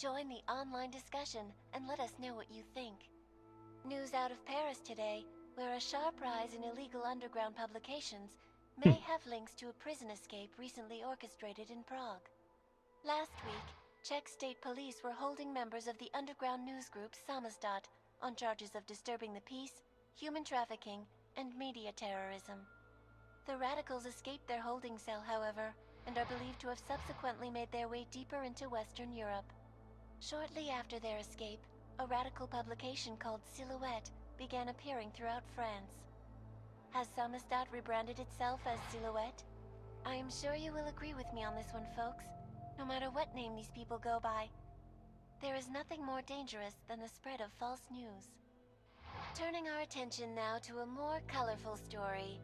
Join the online discussion and let us know what you think. News out of Paris today, where a sharp rise in illegal underground publications may have links to a prison escape recently orchestrated in Prague. Last week, Czech state police were holding members of the underground news group Samizdat on charges of disturbing the peace, human trafficking, and media terrorism. The radicals escaped their holding cell, however, and are believed to have subsequently made their way deeper into Western Europe. Shortly after their escape, a radical publication called Silhouette began appearing throughout France. Has Samizdat rebranded itself as Silhouette? I am sure you will agree with me on this one, folks. No matter what name these people go by, there is nothing more dangerous than the spread of false news. Turning our attention now to a more colorful story.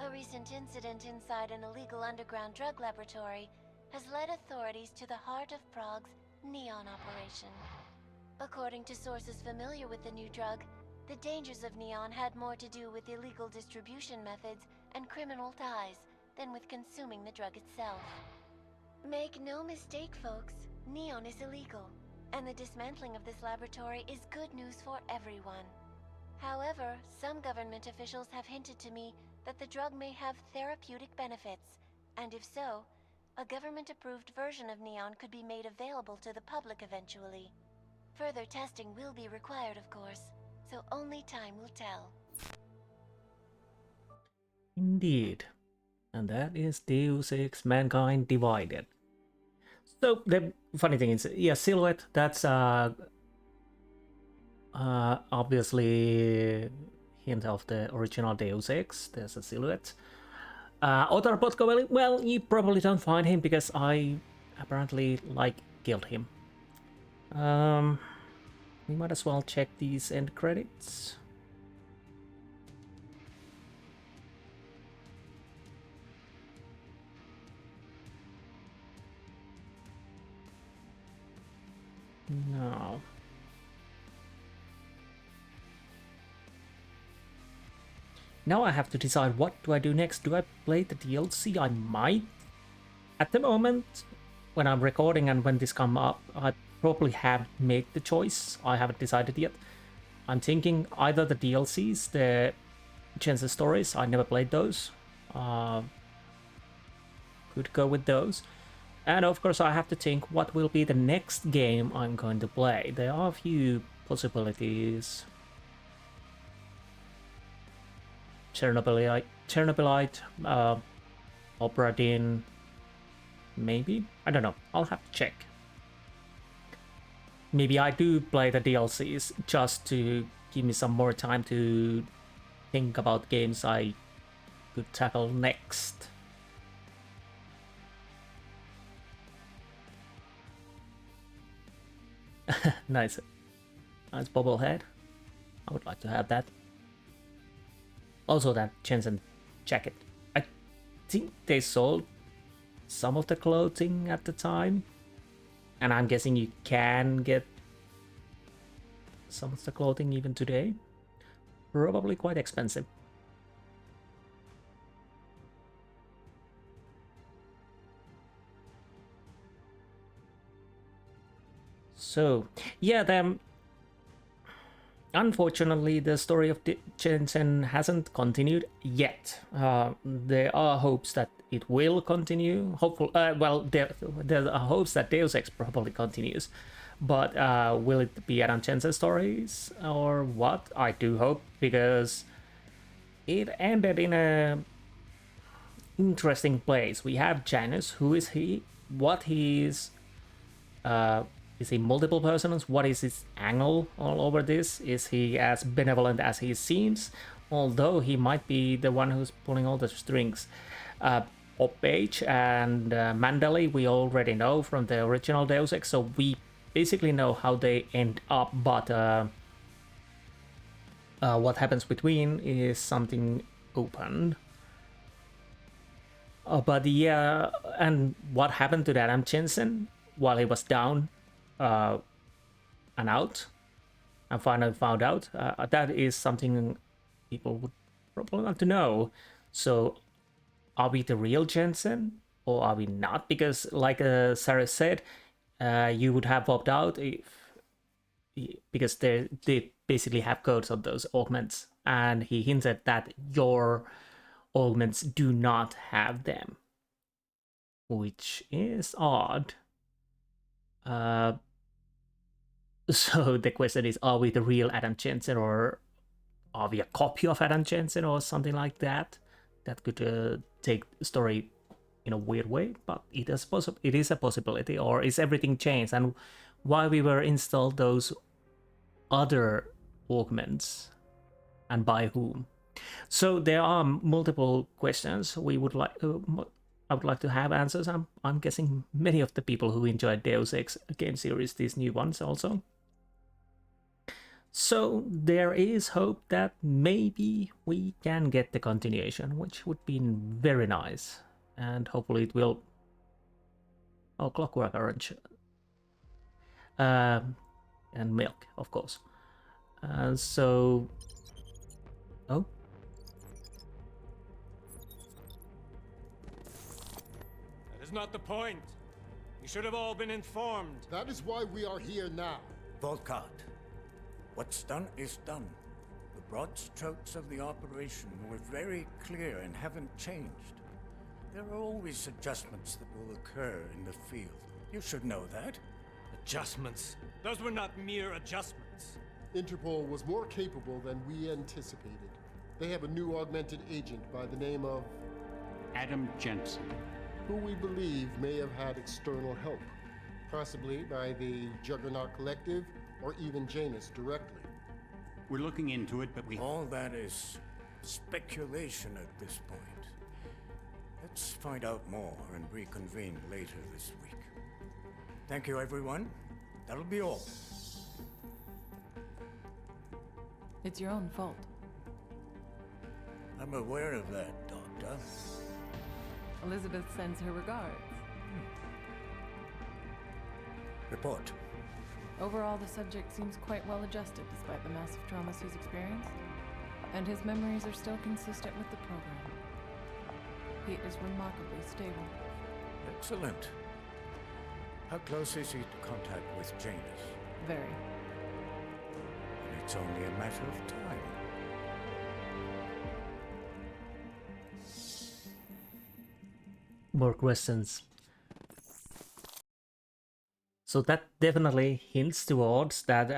A recent incident inside an illegal underground drug laboratory has led authorities to the heart of Prague's Neon operation. According to sources familiar with the new drug, the dangers of Neon had more to do with illegal distribution methods and criminal ties than with consuming the drug itself. Make no mistake, folks, Neon is illegal, and the dismantling of this laboratory is good news for everyone. However, some government officials have hinted to me that the drug may have therapeutic benefits, and if so, a government-approved version of Neon could be made available to the public eventually. Further testing will be required, of course, so only time will tell. Indeed. And that is Deus Ex Mankind Divided. So the funny thing is, yeah, Silhouette, that's obviously hint of the original Deus Ex. There's a Silhouette. Otar Potkoveli, well, you probably don't find him because I apparently, killed him. We might as well check these end credits. No. Now I have to decide what do I do next. Do I play the DLC? I might. At the moment, when I'm recording and when this comes up, I probably have made the choice. I haven't decided yet. I'm thinking either the DLCs, the Jensen stories, I never played those. Could go with those. And of course I have to think what will be the next game I'm going to play. There are a few possibilities. Chernobylite, Opera Dinn, maybe? I don't know, I'll have to check. Maybe I do play the DLCs just to give me some more time to think about games I could tackle next. Nice. Nice bobblehead. I would like to have that. Also that Jensen jacket. I think they sold some of the clothing at the time. And I'm guessing you can get some of the clothing even today. Probably quite expensive. So, yeah, unfortunately, the story of Jensen hasn't continued yet. There are hopes that it will continue. Hopeful. Well, there are hopes that Deus Ex probably continues, but will it be Adam Jensen stories or what? I do hope, because it ended in a interesting place. We have Janus. Who is he? What he is? Is he multiple persons? What is his angle all over this? Is he as benevolent as he seems? Although he might be the one who's pulling all the strings. Opage and Mandalay we already know from the original Deus Ex, so we basically know how they end up, but what happens between is something open. But yeah, and what happened to Adam Jensen while he was down and out and finally found out, that is something people would probably want to know. So are we the real Jensen or are we not? Because like Sarah said, you would have opted out because they basically have codes of those augments, and he hinted that your augments do not have them, which is odd. So the question is, are we the real Adam Jensen, or are we a copy of Adam Jensen or something like that? That could take the story in a weird way, but it is a possibility. Or is everything changed, and why we were installed those other augments and by whom? So there are multiple questions we would like. I would like to have answers. I'm guessing many of the people who enjoyed Deus Ex game series, these new ones also. So there is hope that maybe we can get the continuation, which would be very nice, and hopefully it will. Oh, Clockwork Orange. And milk, of course. So... Oh? That is not the point. You should have all been informed. That is why we are here now. Volkart, what's done is done. The broad strokes of the operation were very clear and haven't changed. There are always adjustments that will occur in the field. You should know that. Adjustments? Those were not mere adjustments. Interpol was more capable than we anticipated. They have a new augmented agent by the name of... Adam Jensen. Who we believe may have had external help. Possibly by the Juggernaut Collective, or even Janus directly. We're looking into it, but we... All that is speculation at this point. Let's find out more and reconvene later this week. Thank you, everyone. That'll be all. It's your own fault. I'm aware of that, Doctor. Elizabeth sends her regards. Report. Overall, the subject seems quite well adjusted despite the massive traumas he's experienced, and his memories are still consistent with the program. He is remarkably stable. Excellent. How close is he to contact with Janus? Very. And it's only a matter of time. More questions. So that definitely hints towards that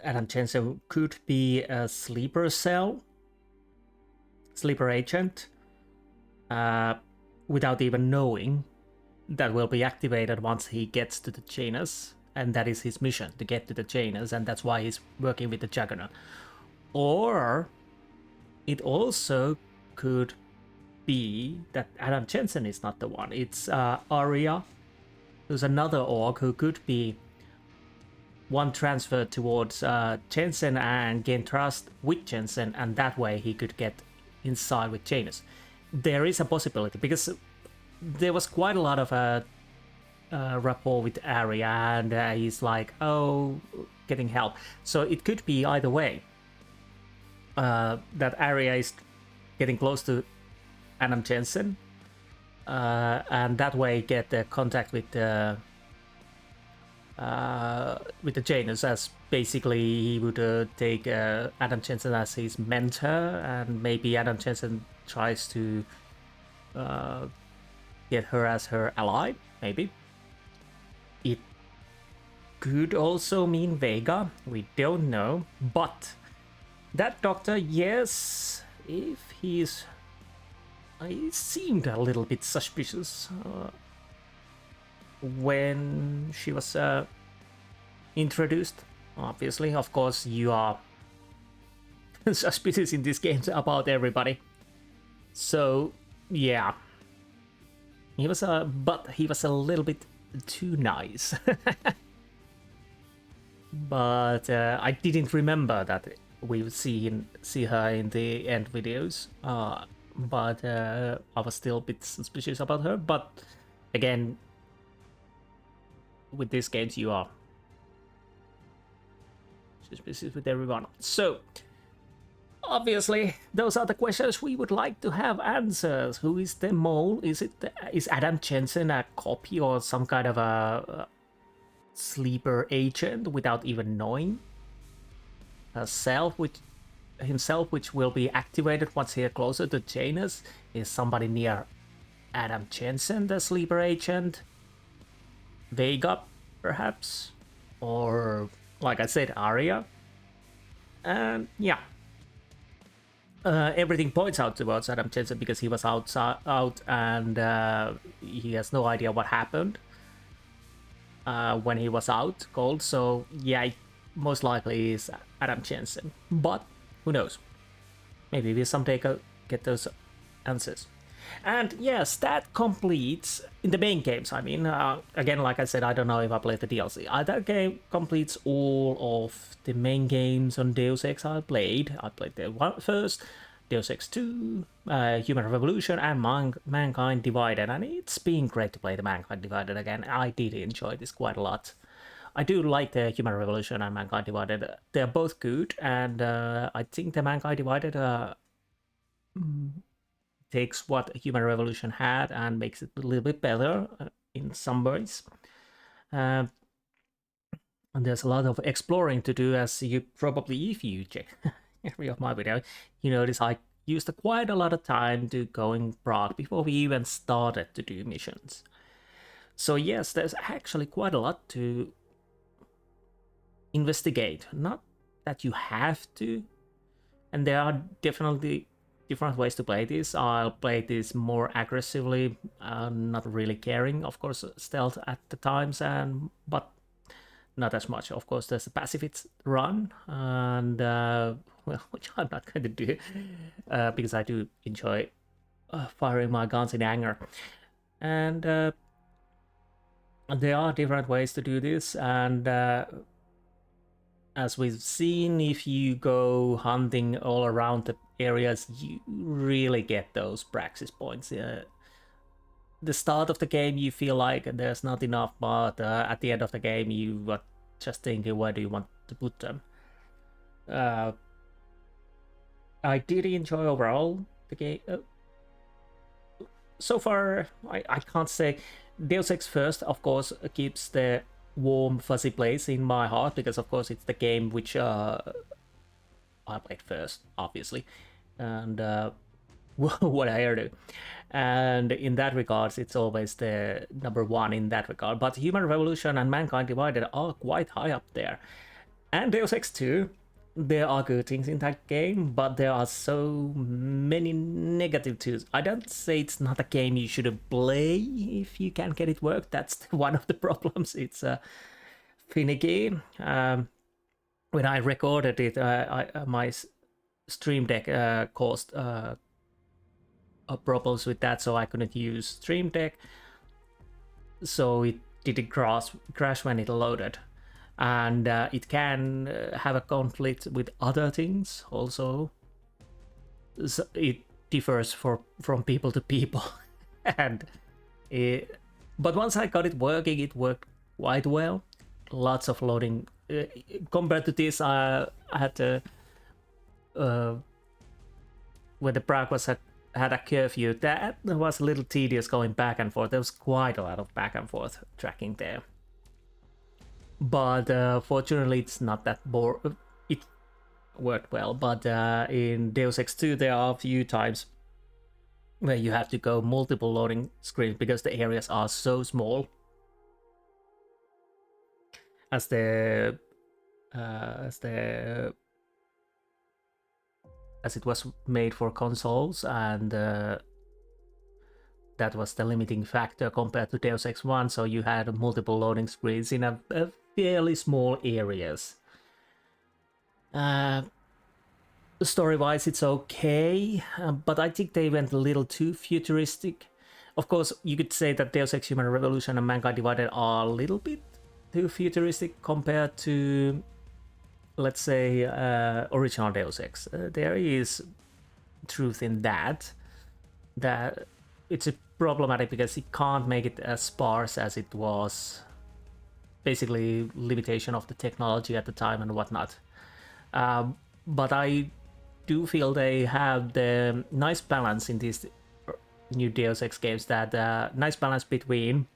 Adam Jensen could be a sleeper cell, sleeper agent, without even knowing, that will be activated once he gets to the Janus, and that is his mission, to get to the Janus, and that's why he's working with the Juggernaut. Or it also could be that Adam Jensen is not the one. It's Aria, who's another orc who could be one transferred towards Jensen and gain trust with Jensen, and that way he could get inside with Janus. There is a possibility, because there was quite a lot of rapport with Aria, and he's like, oh, getting help. So it could be either way. That Aria is getting close to Adam Jensen, and that way get the contact with the Janus, as basically he would take Adam Jensen as his mentor, and maybe Adam Jensen tries to get her as her ally, maybe. It could also mean Vega, we don't know, but that doctor, yes, if he's... he seemed a little bit suspicious when she was introduced. Obviously, of course, you are suspicious in these games about everybody. So, yeah. He was but he was a little bit too nice. But I didn't remember that we would see her in the end videos. But I was still a bit suspicious about her. But again, with these games, you are suspicious with everyone. So, obviously, those are the questions we would like to have answers. Who is the mole? Is Adam Jensen a copy or some kind of a sleeper agent without even knowing? Himself, which will be activated once he is closer to Janus. Is somebody near Adam Jensen the sleeper agent? Vega, perhaps? Or, like I said, Aria? And yeah. Everything points out towards Adam Jensen because he was out and he has no idea what happened when he was out cold. So yeah, it most likely is Adam Jensen. But who knows? Maybe we'll someday get those answers. And yes, that completes, in the main games, I mean, again, like I said, I don't know if I played the DLC. That game completes all of the main games on Deus Ex I played. I played the first, Deus Ex 2, Human Revolution, and Mankind Divided. And it's been great to play the Mankind Divided again. I did enjoy this quite a lot. I do like the Human Revolution and Mankind Divided. They're both good, and I think the Mankind Divided takes what Human Revolution had and makes it a little bit better in some ways. And there's a lot of exploring to do, as you probably, if you check every of my video, you notice I used quite a lot of time to go in Prague before we even started to do missions. So yes, there's actually quite a lot to investigate. Not that you have to, and there are definitely different ways to play this. I'll play this more aggressively, not really caring, of course, stealth at the times, but not as much. Of course, there's the pacifist run, and well, which I'm not going to do because I do enjoy firing my guns in anger. And there are different ways to do this, and as we've seen, if you go hunting all around the areas, you really get those praxis points. The start of the game, you feel like there's not enough, but at the end of the game, you are just thinking, where do you want to put them? I did enjoy overall the game. So far, I can't say. Deus Ex first, of course, keeps the warm, fuzzy place in my heart, because of course it's the game which I played first, obviously, and what I do. And in that regards, it's always the number one in that regard. But Human Revolution and Mankind Divided are quite high up there. And Deus Ex 2, there are good things in that game, but there are so many negative too. I don't say it's not a game you should play if you can get it work. That's one of the problems. It's finicky. When I recorded it, my Stream Deck caused problems with that, so I couldn't use Stream Deck. So it didn't crash when it loaded. And it can have a conflict with other things also. So it differs from people to people. But once I got it worked quite well. Lots of loading. Compared to this, I had to... when the Prague had a curfew, that was a little tedious going back and forth. There was quite a lot of back and forth tracking there. But fortunately, it's not that boring. It worked well, but in Deus Ex 2, there are a few times where you have to go multiple loading screens because the areas are so small. As it was made for consoles, and that was the limiting factor compared to Deus Ex 1, so you had multiple loading screens in a fairly small areas. Story-wise, it's okay, but I think they went a little too futuristic. Of course, you could say that Deus Ex Human Revolution and Mankind Divided are a little bit too futuristic compared to, let's say, original Deus Ex. There is truth in that it's a problematic because it can't make it as sparse as it was. Basically, limitation of the technology at the time and whatnot. But I do feel they have the nice balance in these new Deus Ex games, that nice balance between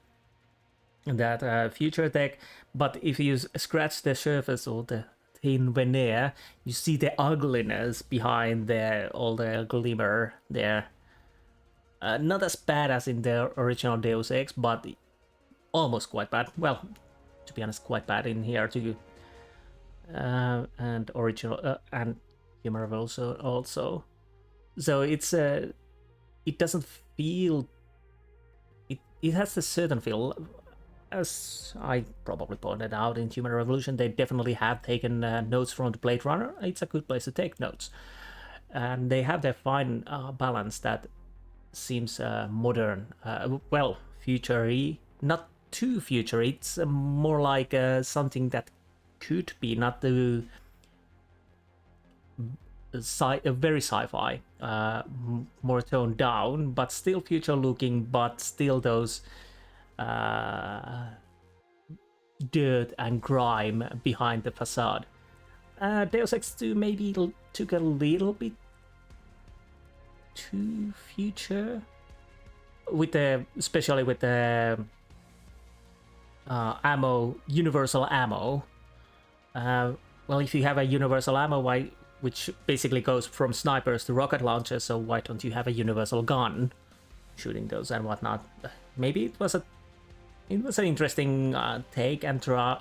that future tech, but if you scratch the surface or the thin veneer, you see the ugliness behind all the glimmer there. Not as bad as in the original Deus Ex, but almost quite bad. Well, to be honest, quite bad in here too. And original and Human Revolution also. So it's it doesn't feel. It has a certain feel. as I probably pointed out in Human Revolution, they definitely have taken notes from the Blade Runner. It's a good place to take notes. And they have their fine balance that seems modern, well, future-y, not too future. It's more like something that could be, not the very sci-fi, more toned down, but still future-looking, but still those dirt and grime behind the facade. Deus Ex 2 maybe took a little bit too future, with the, especially with the ammo, universal ammo. Well, if you have a universal ammo, which basically goes from snipers to rocket launchers, so why don't you have a universal gun shooting those and whatnot? Maybe it was an interesting take and try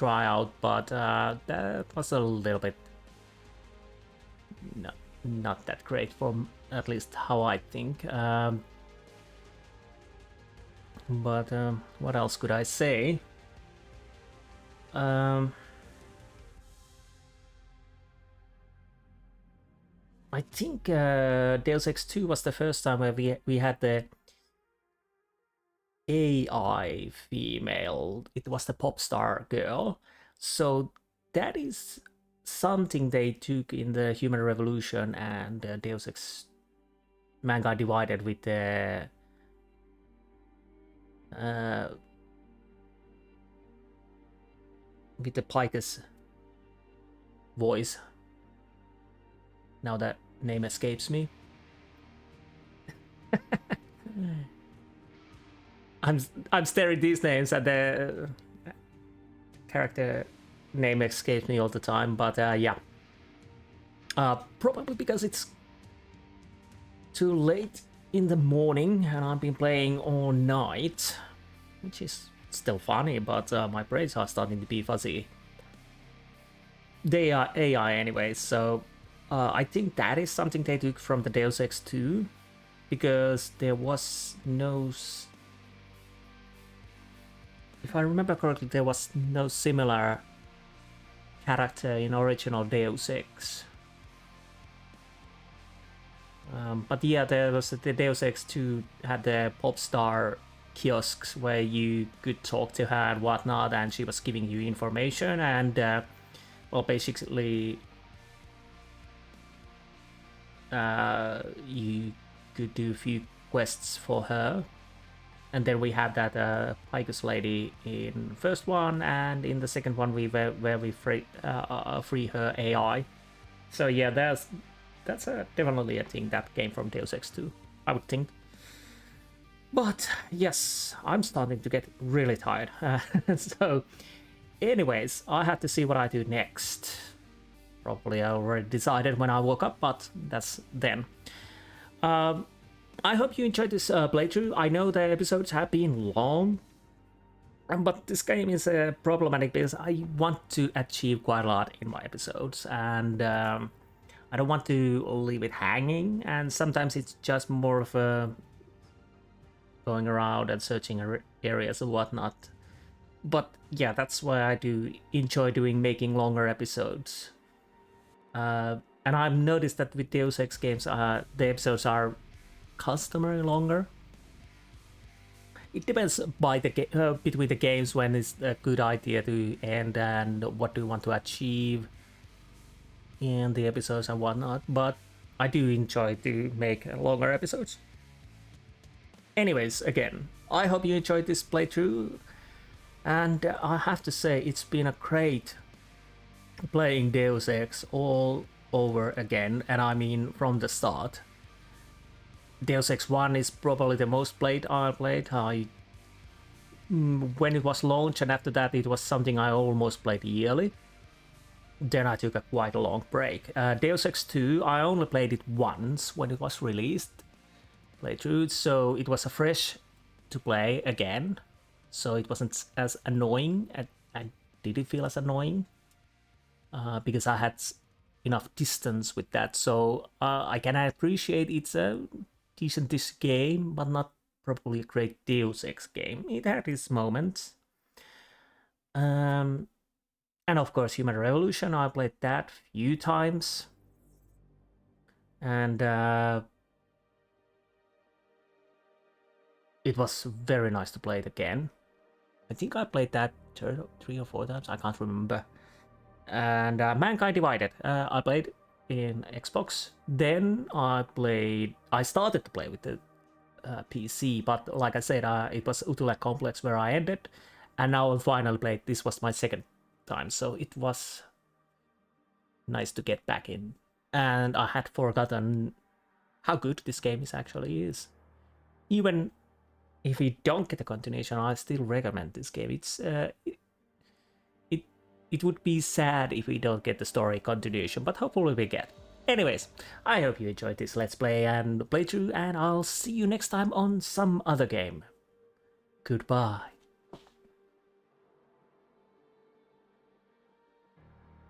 out, but that was a little bit not that great, for at least how I think. But what else could I say? I think Deus Ex 2 was the first time where we had the AI female. It was the pop star girl. So that is something they took in the Human Revolution and Deus Ex Mankind Divided with the Pike's voice. Now that name escapes me. I'm staring these names at the character name escapes me all the time, but yeah. Probably because it's too late in the morning and I've been playing all night, which is still funny, but my brains are starting to be fuzzy. They are AI anyway, so I think that is something they took from the Deus Ex 2, because there was no... If I remember correctly, there was no similar character in original Deus Ex. But yeah, there was the Deus Ex 2 had the pop star kiosks where you could talk to her and whatnot, and she was giving you information, and well, basically you could do a few quests for her. And then we had that Picus lady in first one, and in the second one we free her AI. So yeah, that's definitely a thing that came from Deus Ex 2, I would think. But yes, I'm starting to get really tired. So anyways, I have to see what I do next. Probably I already decided when I woke up, but that's then. I hope you enjoyed this playthrough. I know the episodes have been long, but this game is problematic because I want to achieve quite a lot in my episodes, and I don't want to leave it hanging, and sometimes it's just more of a going around and searching areas and whatnot. But yeah, that's why I do enjoy making longer episodes. And I've noticed that with Deus Ex games, the episodes are customary longer. It depends by the between the games when it's a good idea to end and what do you want to achieve in the episodes and whatnot, but I do enjoy to make longer episodes. Anyways, again, I hope you enjoyed this playthrough, and I have to say it's been a great playing Deus Ex all over again, and I mean from the start. Deus Ex 1 is probably the most played I played. When it was launched, and after that it was something I almost played yearly. Then I took quite a long break. Deus Ex 2, I only played it once when it was released. Playthrough, so it was a fresh to play again. So it wasn't as annoying. I didn't feel as annoying. Because I had enough distance with that. So I can appreciate it's a decent game, but not probably a great Deus Ex game. It had its moments. And of course, Human Revolution, I played that a few times. And it was very nice to play it again. I think I played that 3 or 4 times, I can't remember. And Mankind Divided, I played in Xbox. Then I started to play with the PC, but like I said, it was Utule Complex where I ended, and now I finally played. This was my second time, so it was nice to get back in. And I had forgotten how good this game actually is. Even if you don't get a continuation, I still recommend this game. It's it would be sad if we don't get the story continuation, but hopefully we get. Anyways, I hope you enjoyed this Let's Play and playthrough, and I'll see you next time on some other game. Goodbye.